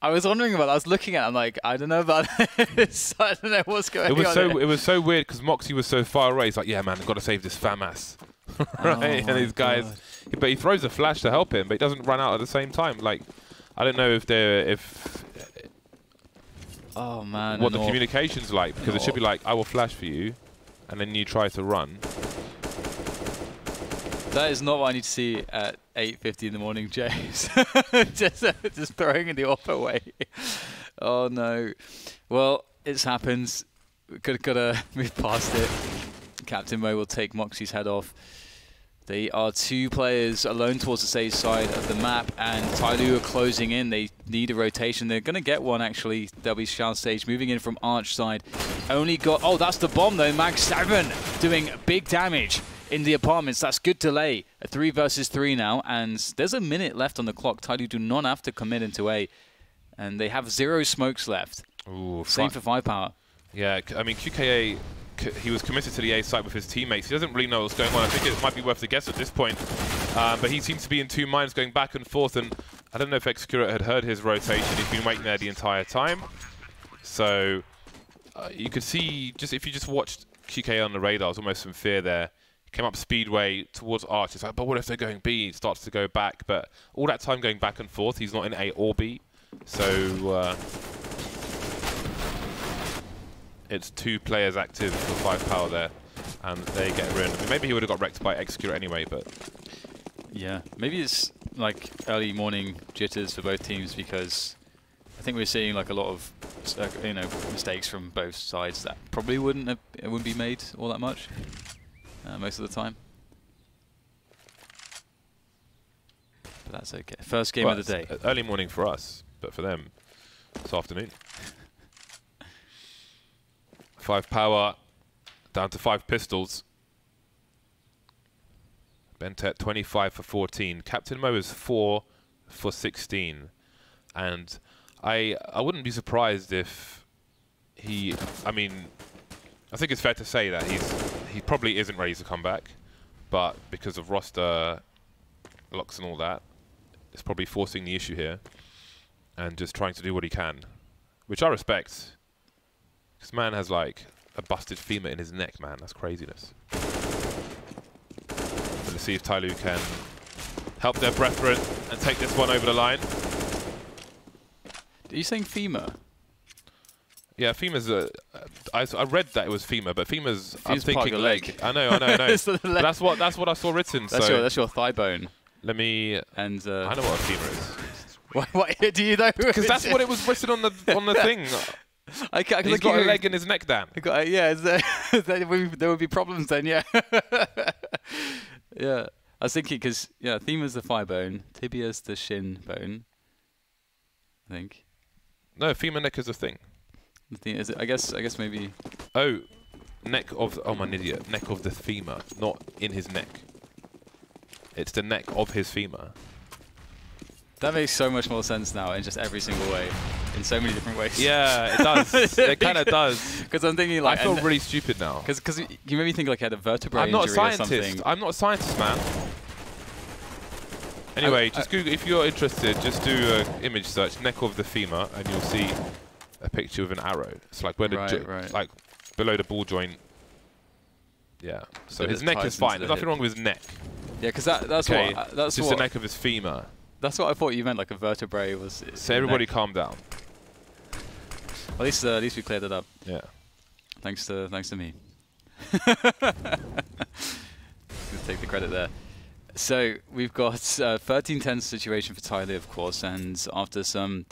I was wondering about that. I was looking at it. I'm like, I don't know about this. I don't know what's going on. It was so weird because Moxie was so far away. He's like, yeah, man, I've got to save this FAMAS. Right? And these guys... But he throws a flash to help him, but he doesn't run out at the same time. Like, I don't know if they're... Oh man! What the communication's like, because it should be like, I will flash for you, and then you try to run. That is not what I need to see at 8:50 in the morning, James. just throwing the AWP away. Oh no! Well, it's happened. We gotta move past it. Captain Mo will take Moxie's head off. They are 2 players alone towards the safe side of the map, and Tyloo are closing in. They need a rotation. They're going to get one, actually. There'll be Shao Sage moving in from Arch side. Only got... Oh, that's the bomb, though. Mag 7 doing big damage in the apartments. That's good delay. A 3 versus 3 now, and there's a minute left on the clock. Tyloo do not have to commit into A, and they have 0 smokes left. Ooh, Same for 5Power. Yeah, I mean, QKA... He was committed to the A site with his teammates. He doesn't really know what's going on. I think it might be worth a guess at this point. But he seems to be in 2 minds going back and forth. And I don't know if Excurate had heard his rotation. He's been waiting there the entire time. So you could see, if you just watched QK on the radar, there's almost some fear there. came up Speedway towards Arch. It's like, but what if they're going B? He starts to go back, but all that time going back and forth, he's not in A or B. So it's 2 players active for 5Power there, and they get ruined. I mean, maybe he would have got wrecked by Execute anyway, but yeah, maybe it's like early morning jitters for both teams, because I think we're seeing like a lot of mistakes from both sides that probably wouldn't be made all that much most of the time. But that's okay. First game of the day. Early morning for us, but for them, it's afternoon. 5Power down to 5 pistols. Bentet 25 for 14. Captain Mo is 4 for 16. And I wouldn't be surprised if he, I mean, I think it's fair to say that he probably isn't ready to come back, but because of roster locks and all that, it's probably forcing the issue here and just trying to do what he can, which I respect. This man has like a busted femur in his neck, man. That's craziness. But let's see if Tyloo can help their brethren and take this one over the line. Are you saying femur? Yeah, femur's I read that it was femur, but femur's I'm thinking leg. I know. But that's what I saw written. That's your thigh bone. Let me. And I know what a femur is. what do you know? Because that's what it was written on the thing. He's got a leg in his neck, Dan. Yeah, there would be problems then. Yeah. Yeah, I was thinking because femur's the thigh bone, tibia's the shin bone. I think. No, femur neck is a thing. Is it? I guess maybe. Oh, neck of. Oh, I'm an idiot. Neck of the femur, not in his neck. It's the neck of his femur. That makes so much more sense now in just every single way, in so many different ways. Yeah, it does. It kind of does. Because I'm thinking like. I feel really stupid now. Because you made me think like he had a vertebrae injury or something. I'm not a scientist, man. Anyway, just Google, if you're interested, just do an image search, neck of the femur, and you'll see a picture of an arrow. It's like where the like below the ball joint. Yeah. So his neck is fine. There's nothing wrong with his neck. Yeah, because that's okay. That's just the neck of his femur. That's what I thought you meant, like a vertebrae was. So everybody calm down. At least we cleared it up. Yeah. Thanks to me. Take the credit there. So we've got 13-10 situation for Tyloo, of course, and after some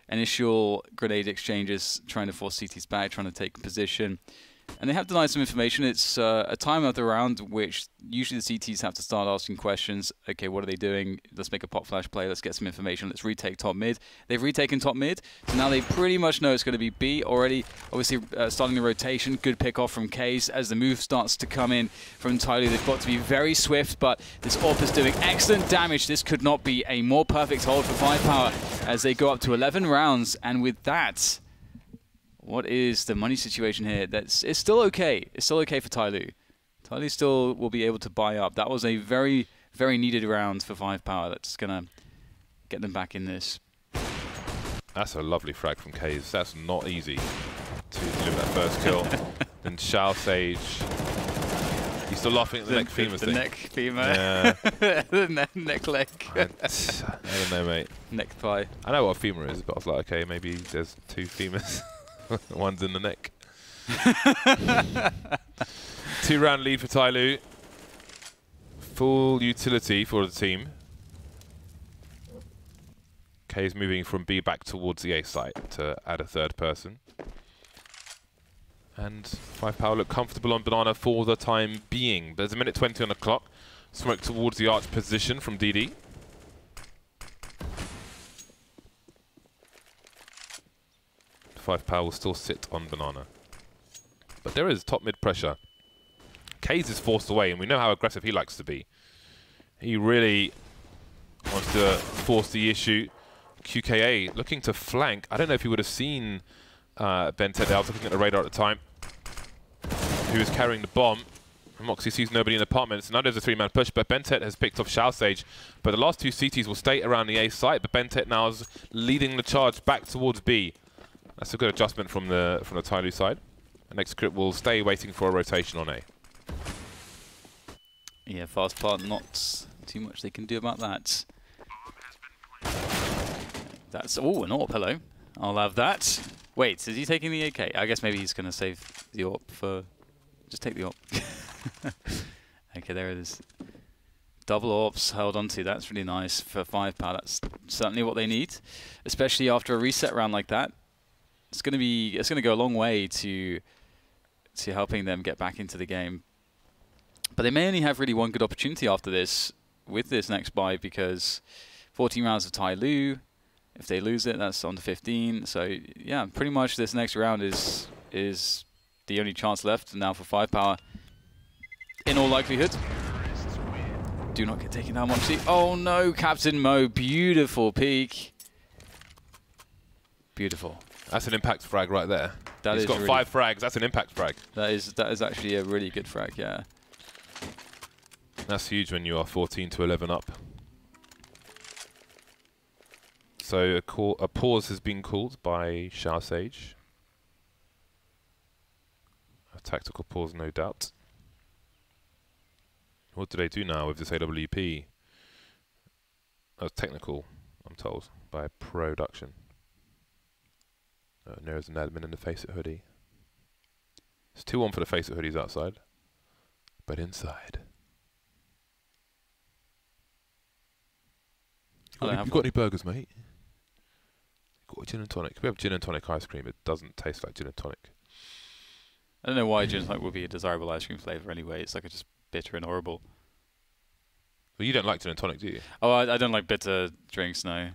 initial grenade exchanges, trying to force CTs back, trying to take position. And they have denied some information. It's a time of the round which usually the CTs have to start asking questions. Okay, what are they doing? Let's make a pop flash play. Let's get some information. Let's retake top mid. They've retaken top mid, so now they pretty much know it's going to be B already. Obviously, starting the rotation. Good pick off from Kaze as the move starts to come in from Tyloo. They've got to be very swift, but this AWP is doing excellent damage. This could not be a more perfect hold for 5Power as they go up to 11 rounds. And with that, what is the money situation here? It's still okay. It's still okay for Tyloo. Tyloo still will be able to buy up. That was a very, very needed round for 5Power. That's going to get them back in this. That's a lovely frag from Kaze. That's not easy to deliver that first kill. Then Shao Sage. He's still laughing at the neck femur thing. The neck femur. Yeah. The neck leg. I don't know, mate. Neck thigh. I know what a femur is, but I was like, okay, maybe there's 2 femurs. One's in the neck. 2-round lead for Tyloo. Full utility for the team. Kaze moving from B back towards the A site to add a third person. And 5Power look comfortable on Banana for the time being. There's a minute 20 on the clock. Smoke towards the arch position from DD. 5Power will still sit on Banana. But there is top mid pressure. Kaze is forced away, and we know how aggressive he likes to be. He really wants to force the issue. QKA looking to flank. I don't know if he would have seen Bentet. I was looking at the radar at the time. Who was carrying the bomb. Moxie sees nobody in the apartment. So now there's a 3-man push, but Bentet has picked off Shao Sage. But the last 2 CTs will stay around the A site, but Bentet now is leading the charge back towards B. That's a good adjustment from the Tyloo side. The next script will stay waiting for a rotation on A. Yeah, fast part, not too much they can do about that. That's, oh, an AWP, hello. I'll have that. Wait, is he taking the AK? I guess maybe he's going to save the AWP for... Just take the AWP. Okay, there it is. Double AWPs held onto. That's really nice for 5Power. That's certainly what they need, especially after a reset round like that. It's going to go a long way to helping them get back into the game. But they may only have really one good opportunity after this with this next buy, because 14 rounds of Tyloo. If they lose it, that's on to 15. So yeah, pretty much this next round is the only chance left now for 5Power. In all likelihood. Do not get taken down much. Oh no, Captain Mo, beautiful peek. Beautiful. That's an impact frag right there. He's got really 5 frags. That's an impact frag. That is actually a really good frag, yeah. That's huge when you are 14 to 11 up. So a pause has been called by FACEIT. A tactical pause, no doubt. What do they do now with this AWP? Oh, technical, I'm told, by production. There's an admin in the FACEIT hoodie. It's 2-1 for the FACEIT hoodies outside, but inside. You got any burgers, mate? You got a gin and tonic? We have gin and tonic ice cream. It doesn't taste like gin and tonic. I don't know why gin and tonic would be a desirable ice cream flavour anyway. It's like just bitter and horrible. Well, you don't like gin and tonic, do you? Oh, I don't like bitter drinks, no.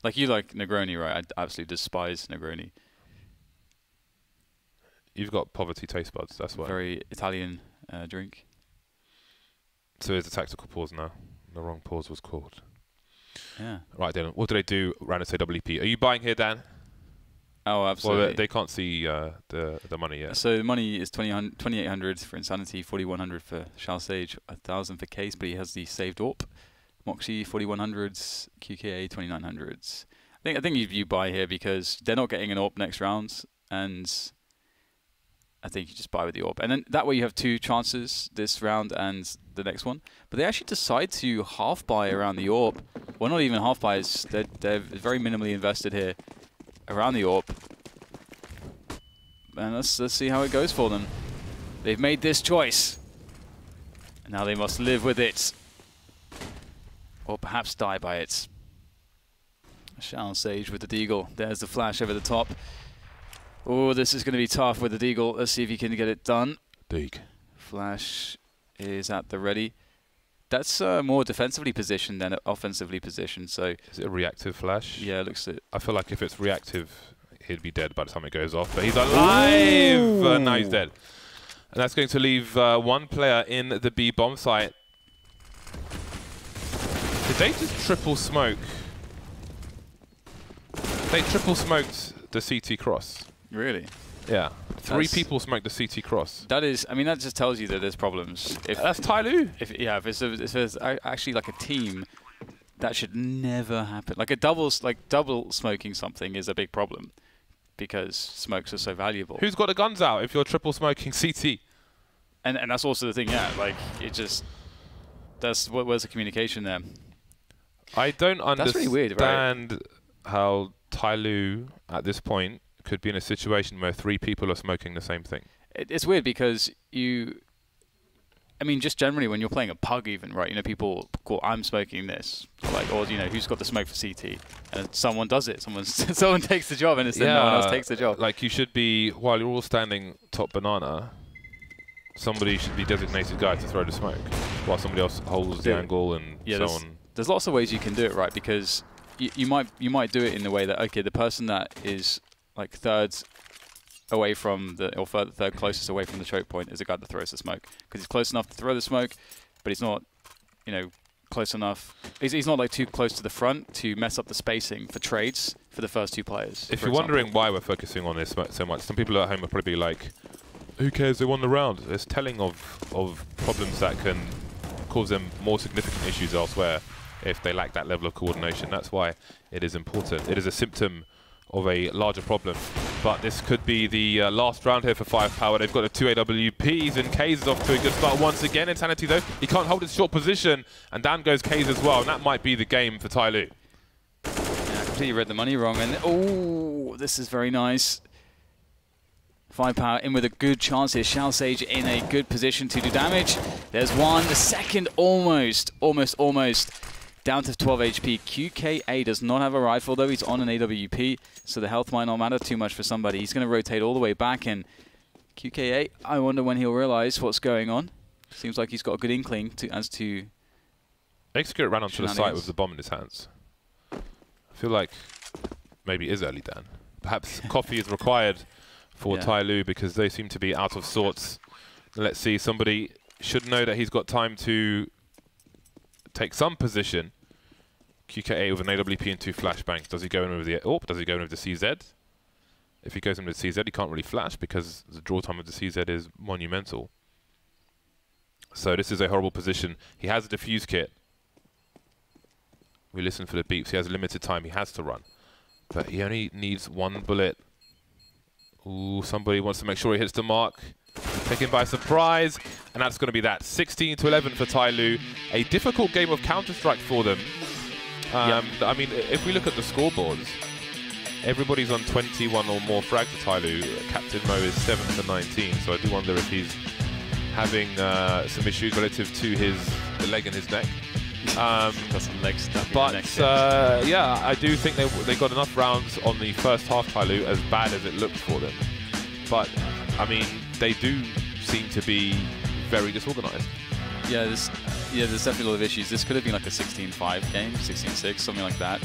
Like you like Negroni, right? I absolutely despise Negroni. You've got poverty taste buds, that's why. Very Italian drink. So there's a tactical pause now. The wrong pause was called. Yeah. Right, Dylan. What do they do around the AWP? Are you buying here, Dan? Oh, absolutely. Well, they can't see the money yet. So the money is 2,800 for Insanity, 4,100 for FACEIT, 1,000 for Case, but he has the saved AWP. Moxie 4,100s, QKA 2,900s. I think you buy here because they're not getting an AWP next round, and I think you just buy with the AWP. And then that way you have 2 chances this round and the next one. But they actually decide to half buy around the AWP. Well, not even half buys. They're very minimally invested here around the AWP. And let's see how it goes for them. They've made this choice. And now they must live with it. Or perhaps die by it. FACEIT with the deagle. There's the flash over the top. Oh, this is going to be tough with the deagle. Let's see if he can get it done. Deagle. Flash is at the ready. That's more defensively positioned than offensively positioned. So is it a reactive flash? Yeah, it looks it. I feel like if it's reactive, he'd be dead by the time it goes off. But he's alive! Now he's dead. And that's going to leave 1 player in the B bomb site. Did they just triple smoke? They triple smoked the CT cross. Really? Yeah. 3 people smoked the CT cross. That is, I mean, that just tells you that there's problems. That's Tyloo. If there's actually like a team, that should never happen. Like double smoking something is a big problem because smokes are so valuable. Who's got the guns out if you're triple smoking CT? And that's also the thing, yeah. Like it just, where's the communication there? I don't understand that's really weird, right? How Tyloo at this point could be in a situation where 3 people are smoking the same thing. It's weird because I mean, just generally when you're playing a pug even, right, you know, people call, I'm smoking this, or you know, who's got the smoke for CT? And someone does it. Someone takes the job and instead no one else takes the job. Like you should be, while you're all standing top banana, somebody should be designated guy to throw the smoke while somebody else holds the angle and so on. There's lots of ways you can do it, right? Because you might do it in the way that, okay, the person that is like third away from or third closest away from the choke point is the guy that throws the smoke because he's close enough to throw the smoke, but he's not, you know, close enough. He's not like too close to the front to mess up the spacing for trades for the first 2 players. If you're wondering why we're focusing on this so much, some people at home are probably like, "Who cares? They won the round." It's telling of problems that can cause them more significant issues elsewhere if they lack that level of coordination. That's why it is important. It is a symptom of a larger problem. But this could be the last round here for 5Power. They've got the 2 AWPs, and Kaze is off to a good start once again. Insanity, though, he can't hold his short position, and down goes Kaze as well, and that might be the game for Tyloo. Yeah, I completely read the money wrong, and oh, this is very nice. 5Power in with a good chance here. Shao Sage in a good position to do damage. There's one. The second almost. Down to 12 HP. QKA does not have a rifle, though. He's on an AWP, so the health might not matter too much for somebody. He's going to rotate all the way back, and QKA, I wonder when he'll realize what's going on. Seems like he's got a good inkling as to... Execute ran onto the site with the bomb in his hands. I feel like maybe it is early Dan. Perhaps coffee is required for Tyloo because they seem to be out of sorts. Let's see, somebody should know that he's got time to take some position. QKA with an AWP and 2 flashbangs. Does he go in with the does he go in with the CZ? If he goes in with CZ, he can't really flash because the draw time of the CZ is monumental. So this is a horrible position. He has a defuse kit. We listen for the beeps. He has a limited time. He has to run. But he only needs 1 bullet. Ooh, somebody wants to make sure he hits the mark. Taken by surprise. And that's going to be that. 16-11 for Tyloo. A difficult game of Counter-Strike for them. I mean, if we look at the scoreboards, everybody's on 21 or more frags for Tyloo. Captain Mo is 7 for 19. So I do wonder if he's having some issues relative to the leg in his neck. Got some leg stuff but yeah, I do think they got enough rounds on the first half, Tyloo, as bad as it looked for them. But I mean, they do seem to be very disorganized. Yeah, there's definitely a lot of issues. This could have been like a 16-5 game, 16-6, something like that.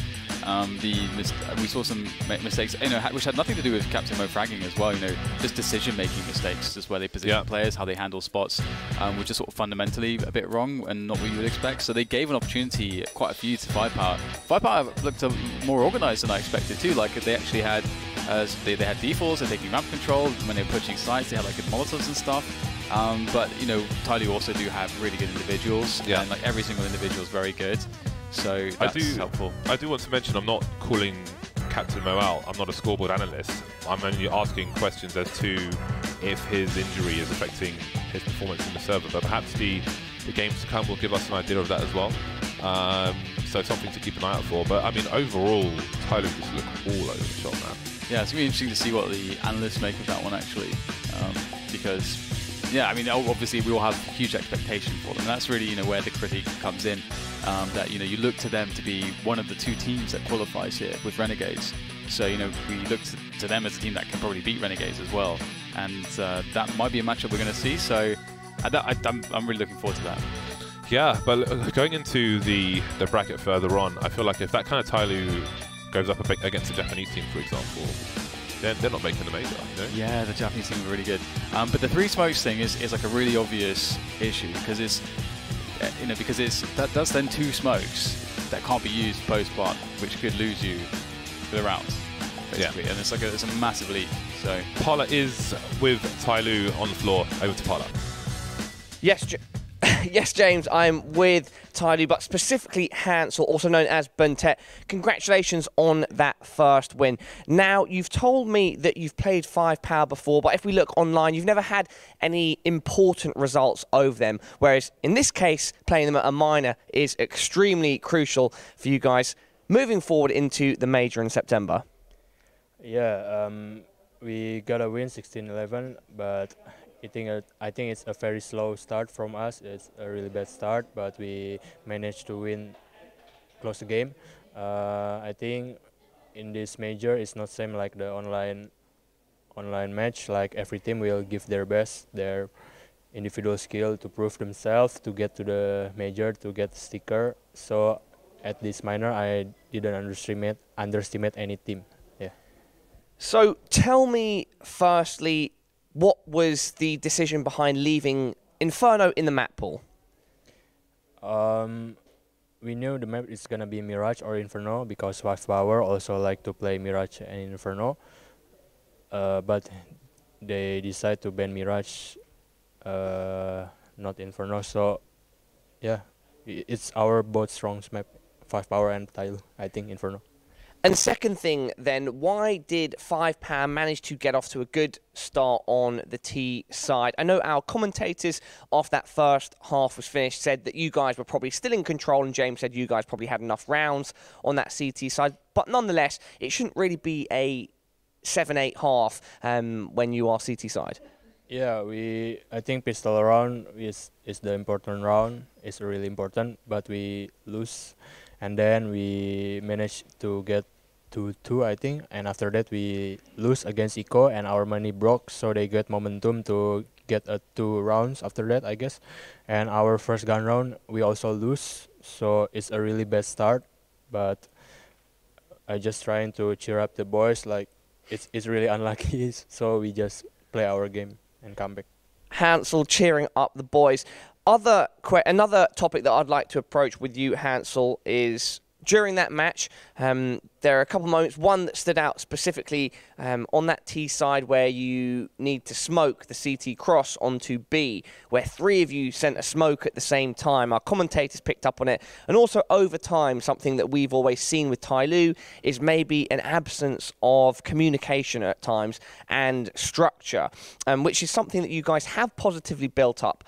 We saw some mistakes, which had nothing to do with Captain Mo fragging as well. Just decision-making mistakes, just where they position players, how they handle spots, which is sort of fundamentally a bit wrong and not what you would expect. So they gave an opportunity, quite a few, to 5Power. 5Power looked more organized than I expected too. Like they actually had, they had defaults, they're taking ramp control when they're pushing sites. They had like good molotovs and stuff. But Tyloo also do have really good individuals, and like every single individual is very good. So that's helpful. I do want to mention I'm not calling Captain Mo out. I'm not a scoreboard analyst. I'm only asking questions as to if his injury is affecting his performance in the server. But perhaps the games to come will give us an idea of that as well. So something to keep an eye out for. But I mean, overall, Tyloo just look all over the shop, man. Yeah, it's going to be interesting to see what the analysts make of that one, actually. Because, yeah, I mean, obviously we all have huge expectation for them. And that's really, where the critique comes in. That, you look to them to be one of the 2 teams that qualifies here with Renegades. So, we look to them as a team that can probably beat Renegades as well. And that might be a matchup we're going to see. So I'm really looking forward to that. Yeah, but going into the bracket further on, I feel like if that kind of Tyloo goes up against a Japanese team, for example, they're not making the major, Yeah, the Japanese team are really good. But the 3 smokes thing is like a really obvious issue because it's, that's then 2 smokes that can't be used post-plant, which could lose you for the rounds, basically. And it's a massive lead. So Parla is with Tyloo on the floor. Over to Parla. Yes, yes, James, I'm with Tyloo, but specifically Hansel, also known as Buntet. Congratulations on that first win. Now, you've told me that you've played 5Power before, but if we look online, you've never had any important results over them, whereas in this case, playing them at a minor is extremely crucial for you guys moving forward into the major in September. Yeah, we got a win 16-11, but I think it's a very slow start from us. It's a really bad start, but we managed to win, close the game. I think in this major, it's not same like the online match. Like every team will give their best, their individual skill to prove themselves to get to the major, to get the sticker. So at this minor, I didn't underestimate any team. Yeah. So tell me firstly, what was the decision behind leaving Inferno in the map pool? We knew the map is gonna be Mirage or Inferno because 5Power also like to play Mirage and Inferno. But they decide to ban Mirage, not Inferno. So yeah, it's our both strong map, 5Power and Tyloo. I think Inferno. And second thing then, why did 5Power manage to get off to a good start on the T side? I know our commentators after that first half was finished said that you guys were probably still in control, and James said you guys probably had enough rounds on that CT side. But nonetheless, it shouldn't really be a 7-8 half when you are CT side. Yeah, I think pistol round is the important round. It's really important, but we lose. And then we managed to get to 2, I think. And after that, we lose against Eco, and our money broke. So they get momentum to get 2 rounds after that, I guess. And our first gun round, we also lose. So it's a really bad start. But I just trying to cheer up the boys. Like, it's really unlucky. So we just play our game and come back. Hansel cheering up the boys. Another topic that I'd like to approach with you, Hansel, is during that match, there are a couple of moments. One that stood out specifically on that T side where you need to smoke the CT cross onto B, where 3 of you sent a smoke at the same time. Our commentators picked up on it. And also over time, something that we've always seen with Tyloo is maybe an absence of communication at times and structure, which is something that you guys have positively built up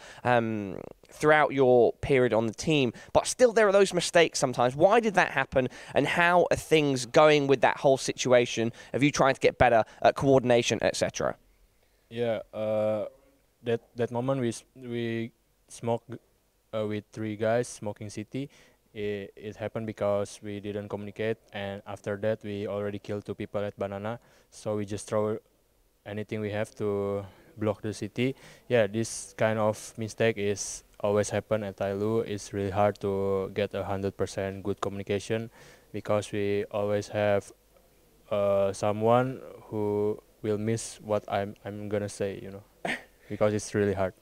throughout your period on the team, but still there are those mistakes sometimes. Why did that happen, and how are things going with that whole situation of you trying to get better at coordination, etc.? Yeah, that moment we smoked with 3 guys smoking CT. It happened because we didn't communicate, and after that we already killed 2 people at Banana, so we just throw anything we have to block the CT. Yeah, this kind of mistake is always happen at Tyloo. It's really hard to get 100% good communication because we always have someone who will miss what I'm gonna say, you know, because it's really hard.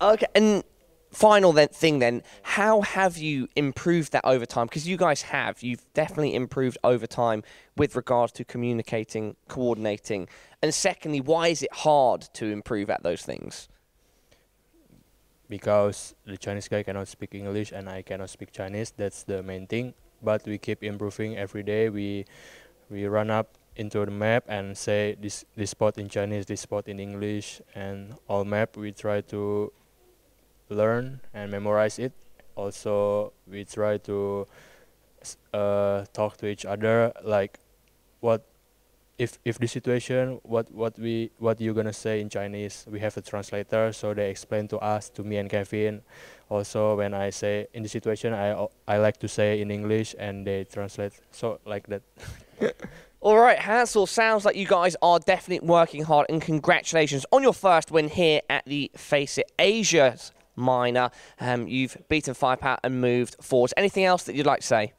Okay, and final thing then, how have you improved that over time? Because you guys you've definitely improved over time with regards to communicating, coordinating. And secondly, why is it hard to improve at those things? Because the Chinese guy cannot speak English and I cannot speak Chinese. That's the main thing. But we keep improving every day. We run up into the map and say this spot in Chinese, this spot in English, and all map we try to learn and memorize it. Also, we try to talk to each other, like if the situation, what you gonna say in Chinese, we have a translator, so they explain to us, to me and Kevin. Also, when I say in the situation, I like to say in English and they translate, so like that. All right, Hansel, sounds like you guys are definitely working hard, and congratulations on your first win here at the FACEIT Asia's Minor. You've beaten 5Power and moved forward. Anything else that you'd like to say?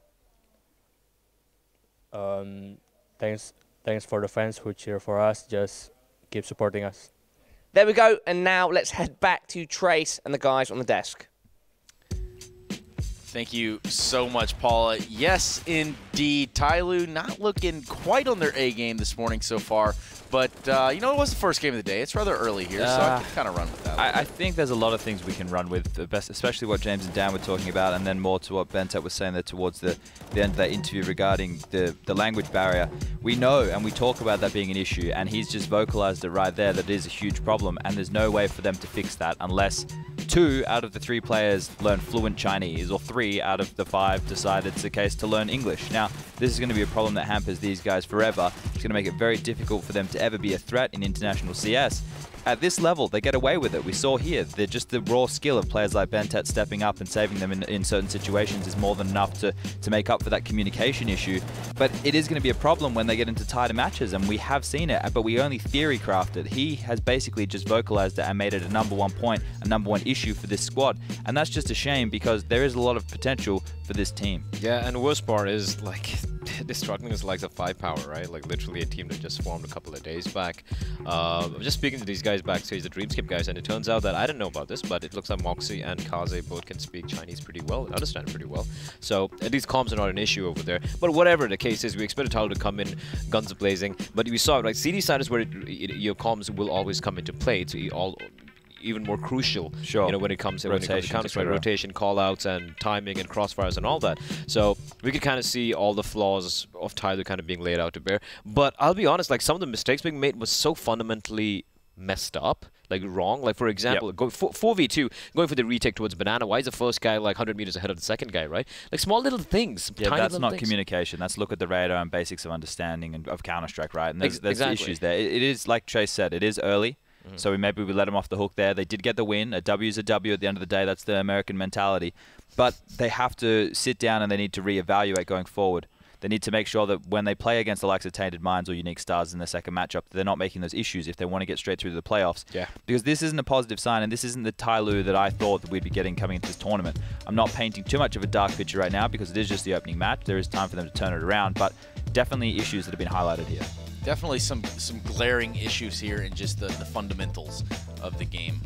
Thanks for the fans who cheer for us. Just keep supporting us. There we go. And now let's head back to Trace and the guys on the desk. Thank you so much, Paula. Yes, indeed. Tyloo not looking quite on their A game this morning so far. But, you know, it was the first game of the day. It's rather early here, so I can kind of run with that. I think there's a lot of things we can run with, especially what James and Dan were talking about, and then more to what Bentet was saying there towards the end of that interview regarding the language barrier. We know and we talk about that being an issue, and he's just vocalized it right there that it is a huge problem, and there's no way for them to fix that unless 2 out of the 3 players learn fluent Chinese, or 3 out of the 5 decide it's the case to learn English. Now, this is going to be a problem that hampers these guys forever. It's going to make it very difficult for them to ever be a threat in international CS. At this level, they get away with it. We saw here, they're just the raw skill of players like Bentet stepping up and saving them in certain situations is more than enough to make up for that communication issue. But it is going to be a problem when they get into tighter matches, and we have seen it, but we only theory craft it. He has basically just vocalized it and made it a #1 point, a #1 issue for this squad. And that's just a shame because there is a lot of potential for this team. Yeah, and the worst part is, like, they're struggling as like the 5Power, right? Like, literally a team that just formed a couple of days back. I'm just speaking to these guys backstage, the Dreamskip guys, and it turns out that I didn't know about this, but it looks like Moxie and Kaze both can speak Chinese pretty well and understand it pretty well. So at least comms are not an issue over there. But whatever the case is, we expected Tyloo to come in guns blazing, but we saw, like, CD side is where your comms will always come into play. So even more crucial. Sure. You know, when it comes to Rotation, Counter-Strike, rotation, call-outs, and timing and crossfires and all that. So we could kind of see all the flaws of Tyloo kind of being laid out to bear. But I'll be honest, like some of the mistakes being made was so fundamentally messed up, like wrong. Like for example, go 4v2, going for the retake towards Banana. Why is the first guy like 100 meters ahead of the second guy, right? Like small little things. Yeah, tiny that's little not things. communication. That's look at the radar and basics of understanding and of Counter-Strike, right? And there's Exactly. issues there. It is, like Chase said, it is early. So maybe we let them off the hook there. They did get the win. A W is a W at the end of the day. That's the American mentality. But they have to sit down and they need to reevaluate going forward. They need to make sure that when they play against the likes of Tainted Minds or Unique Stars in the second matchup, they're not making those issues if they want to get straight through to the playoffs. Yeah. Because this isn't a positive sign, and this isn't the Tyloo that I thought that we'd be getting coming into this tournament. I'm not painting too much of a dark picture right now because it is just the opening match. There is time for them to turn it around, but definitely issues that have been highlighted here. Definitely some glaring issues here in just the fundamentals of the game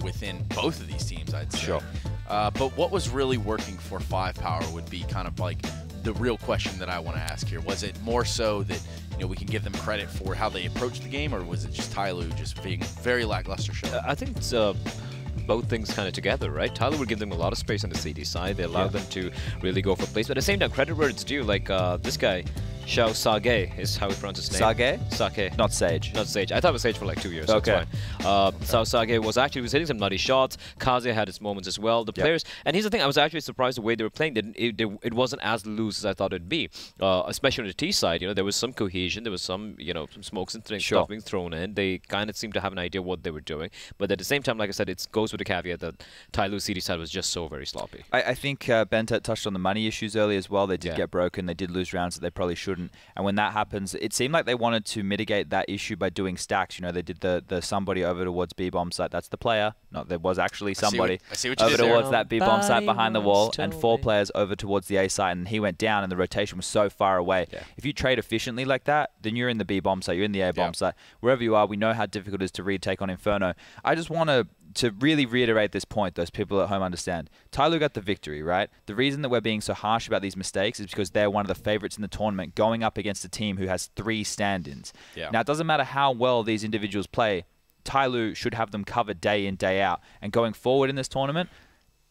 within both of these teams, I'd say. Sure. But what was really working for 5Power would be kind of like the real question that I want to ask here. Was it more so that, you know, we can give them credit for how they approached the game, or was it just Tyloo just being very lackluster show? I think it's both things kind of together, right? Tyloo would give them a lot of space on the CD side. They allow them to really go for plays. But at the same time, credit where it's due. Like this guy, Xiao Sage is how he pronounces his name. Sage? Sake. Not Sage. Not Sage. I thought it was Sage for like 2 years. So Okay. it's fine. Xiao Sage was hitting some nutty shots. Kaze had its moments as well. The players, and here's the thing, I was actually surprised the way they were playing. It wasn't as loose as I thought it'd be. Especially on the T side, you know, there was some cohesion. There was some, you know, some smokes and things stuff being thrown in. They kind of seemed to have an idea what they were doing. But at the same time, like I said, it goes with the caveat that Tyloo CD side was just so very sloppy. I think Bentet touched on the money issues early as well. They did get broken. They did lose rounds that they probably shouldn't. And when that happens, it seemed like they wanted to mitigate that issue by doing stacks. You know, they did the somebody over towards B-bomb site. That's the player. No, there was actually somebody I see what you over did there. towards that B-bomb site behind the wall, and 4 me. players over towards the A site, and he went down, and the rotation was so far away. Yeah. If you trade efficiently like that, then you're in the B-bomb site, you're in the A-bomb site. Wherever you are, we know how difficult it is to retake on Inferno. I just want to really reiterate this point, those people at home understand. Tyloo got the victory, right? The reason that we're being so harsh about these mistakes is because they're one of the favorites in the tournament going up against a team who has 3 stand-ins. Yeah. Now, it doesn't matter how well these individuals play, Tyloo should have them covered day in, day out. And going forward in this tournament,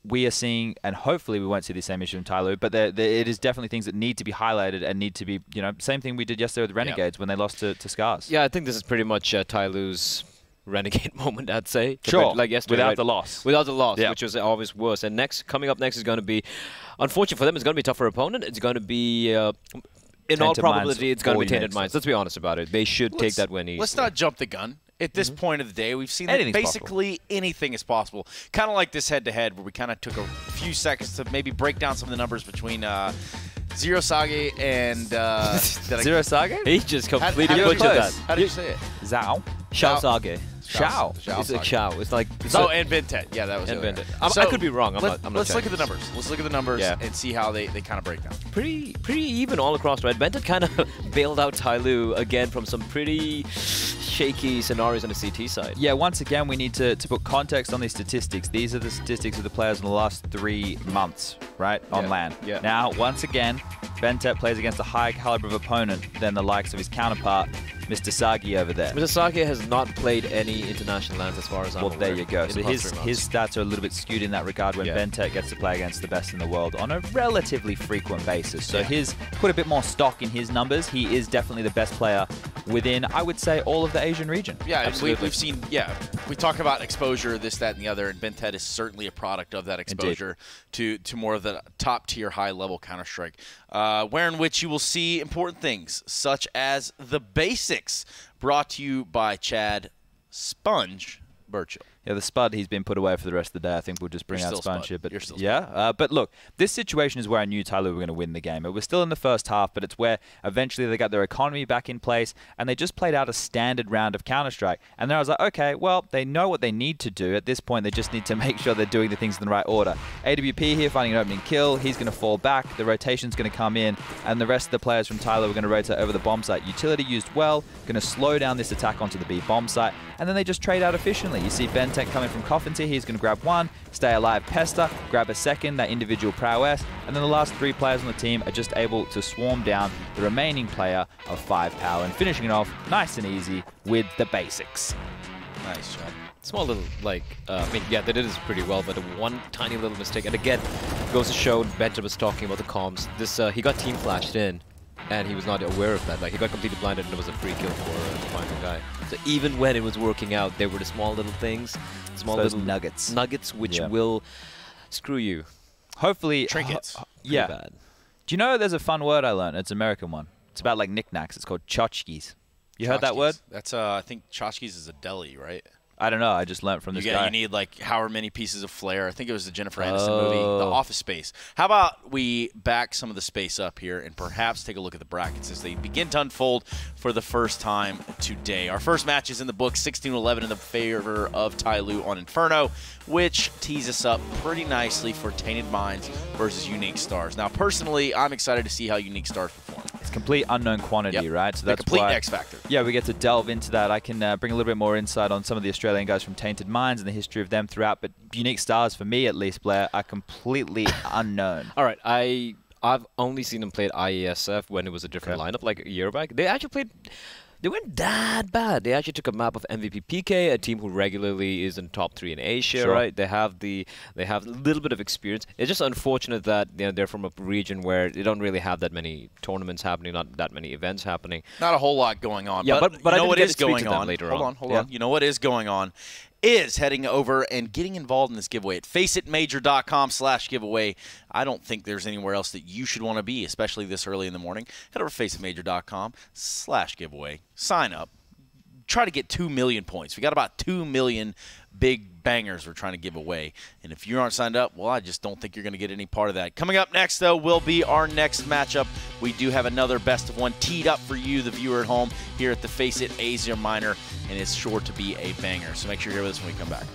we are seeing, and hopefully we won't see the same issue in Tyloo, but it is definitely things that need to be highlighted and need to be, you know, same thing we did yesterday with Renegades when they lost to Scars. Yeah, I think this is pretty much Tyloo's Renegade moment, I'd say. Sure, like yesterday, without the loss. Without the loss, which was always worse. And coming up next is going to be, unfortunately for them, it's going to be a tougher opponent. It's going to be, in all probability, it's going to be Tainted Minds. Let's be honest about it. They should take that win easily. Let's not jump the gun. At this point of the day, we've seen that basically anything is possible. Kind of like this head-to-head where we kind of took a few seconds to maybe break down some of the numbers between Zero Sage and... Zero Sage? He just completely butchered that. How do you say it? Zhao? Xiao Sage. Xiao. It's like Xiao. It's like... and Bentet. Yeah, that was it. And Bentet. I could be wrong. Let's look at the numbers. Let's look at the numbers and see how they kind of break down. Pretty even all across, right? Bentet kind of bailed out Tyloo again from some pretty shaky scenarios on the CT side. Yeah, once again, we need to put context on these statistics. These are the statistics of the players in the last 3 months, right, on LAN. Yeah. Now, once again, Bentet plays against a higher caliber of opponent than the likes of his counterpart, Mr. Sagi over there. Mr. Sagi has not played any international lands as far as I'm aware. Well, there you go. So his 3 months. stats are a little bit skewed in that regard when Bentet gets to play against the best in the world on a relatively frequent basis. So put a bit more stock in his numbers. He is definitely the best player within, I would say, all of the Asian region. Yeah, we've seen, we talk about exposure, this, that, and the other, and Bentet is certainly a product of that exposure to more of the top-tier, high-level Counter-Strike, wherein which you will see important things, such as the basics, brought to you by Chad Sponge Burchill. Yeah, the Spud, he's been put away for the rest of the day. I think we'll just bring out Sponge here. But you're still but look, this situation is where I knew Tyloo were going to win the game. It was still in the first half, but it's where eventually they got their economy back in place, and they just played out a standard round of Counter-Strike. And then I was like, okay, well, they know what they need to do. At this point, they just need to make sure they're doing the things in the right order. AWP here finding an opening kill. He's going to fall back. The rotation's going to come in, and the rest of the players from Tyloo are going to rotate over the bomb site. Utility used well, going to slow down this attack onto the B bomb site, and then they just trade out efficiently. You see Bentek coming from Coffin here. He's going to grab one, stay alive, Pester, grab a second, that individual prowess, and then the last 3 players on the team are just able to swarm down the remaining player of 5Power and finishing it off nice and easy with the basics. Nice job. Small little, like, I mean, yeah, they did this pretty well, but one tiny little mistake. And again, goes to show, Benja was talking about the comms. This, he got team flashed in, and he was not aware of that. Like, he got completely blinded, and it was a free kill for the final guy. So even when it was working out, there were the small little things, small little nuggets. Nuggets which will screw you. Hopefully. Trinkets. Yeah. Bad. Do you know there's a fun word I learned? It's an American one. It's about like knickknacks. It's called tchotchkes. You heard that word? That's I think tchotchkes is a deli, right? I don't know. I just learned from this guy. You need like however many pieces of flair. I think it was the Jennifer Aniston movie, The Office Space. How about we back some of the space up here and perhaps take a look at the brackets as they begin to unfold for the first time today. Our first match is in the book, 16-11 in the favor of Tyloo on Inferno, which tees us up pretty nicely for Tainted Minds versus Unique Stars. Now, personally, I'm excited to see how Unique Stars perform. It's complete unknown quantity, right? So that's complete why, X factor. Yeah, we get to delve into that. I can bring a little bit more insight on some of the Australian guys from Tainted Minds and the history of them throughout. But Unique Stars, for me at least, Blair, are completely unknown. All right, I've only seen them play at IESF when it was a different lineup, like a year back. They actually played. They weren't that bad. They actually took a map of MVP PK, a team who regularly is in top 3 in Asia, right? They have a little bit of experience. It's just unfortunate that they're from a region where they don't really have that many tournaments happening, not that many events happening. Not a whole lot going on. Yeah, but you know what is going on later on. Hold on. You know what is going on is heading over and getting involved in this giveaway at faceitmajor.com/giveaway. I don't think there's anywhere else that you should want to be, especially this early in the morning. Head over to faceitmajor.com/giveaway. Sign up. Try to get 2 million points. We got about 2 million big bangers we're trying to give away. And if you aren't signed up, well, I just don't think you're going to get any part of that. Coming up next, though, will be our next matchup. We do have another best of one teed up for you, the viewer at home, here at the FACEIT Asia Minor, and it's sure to be a banger. So make sure you hear this when we come back.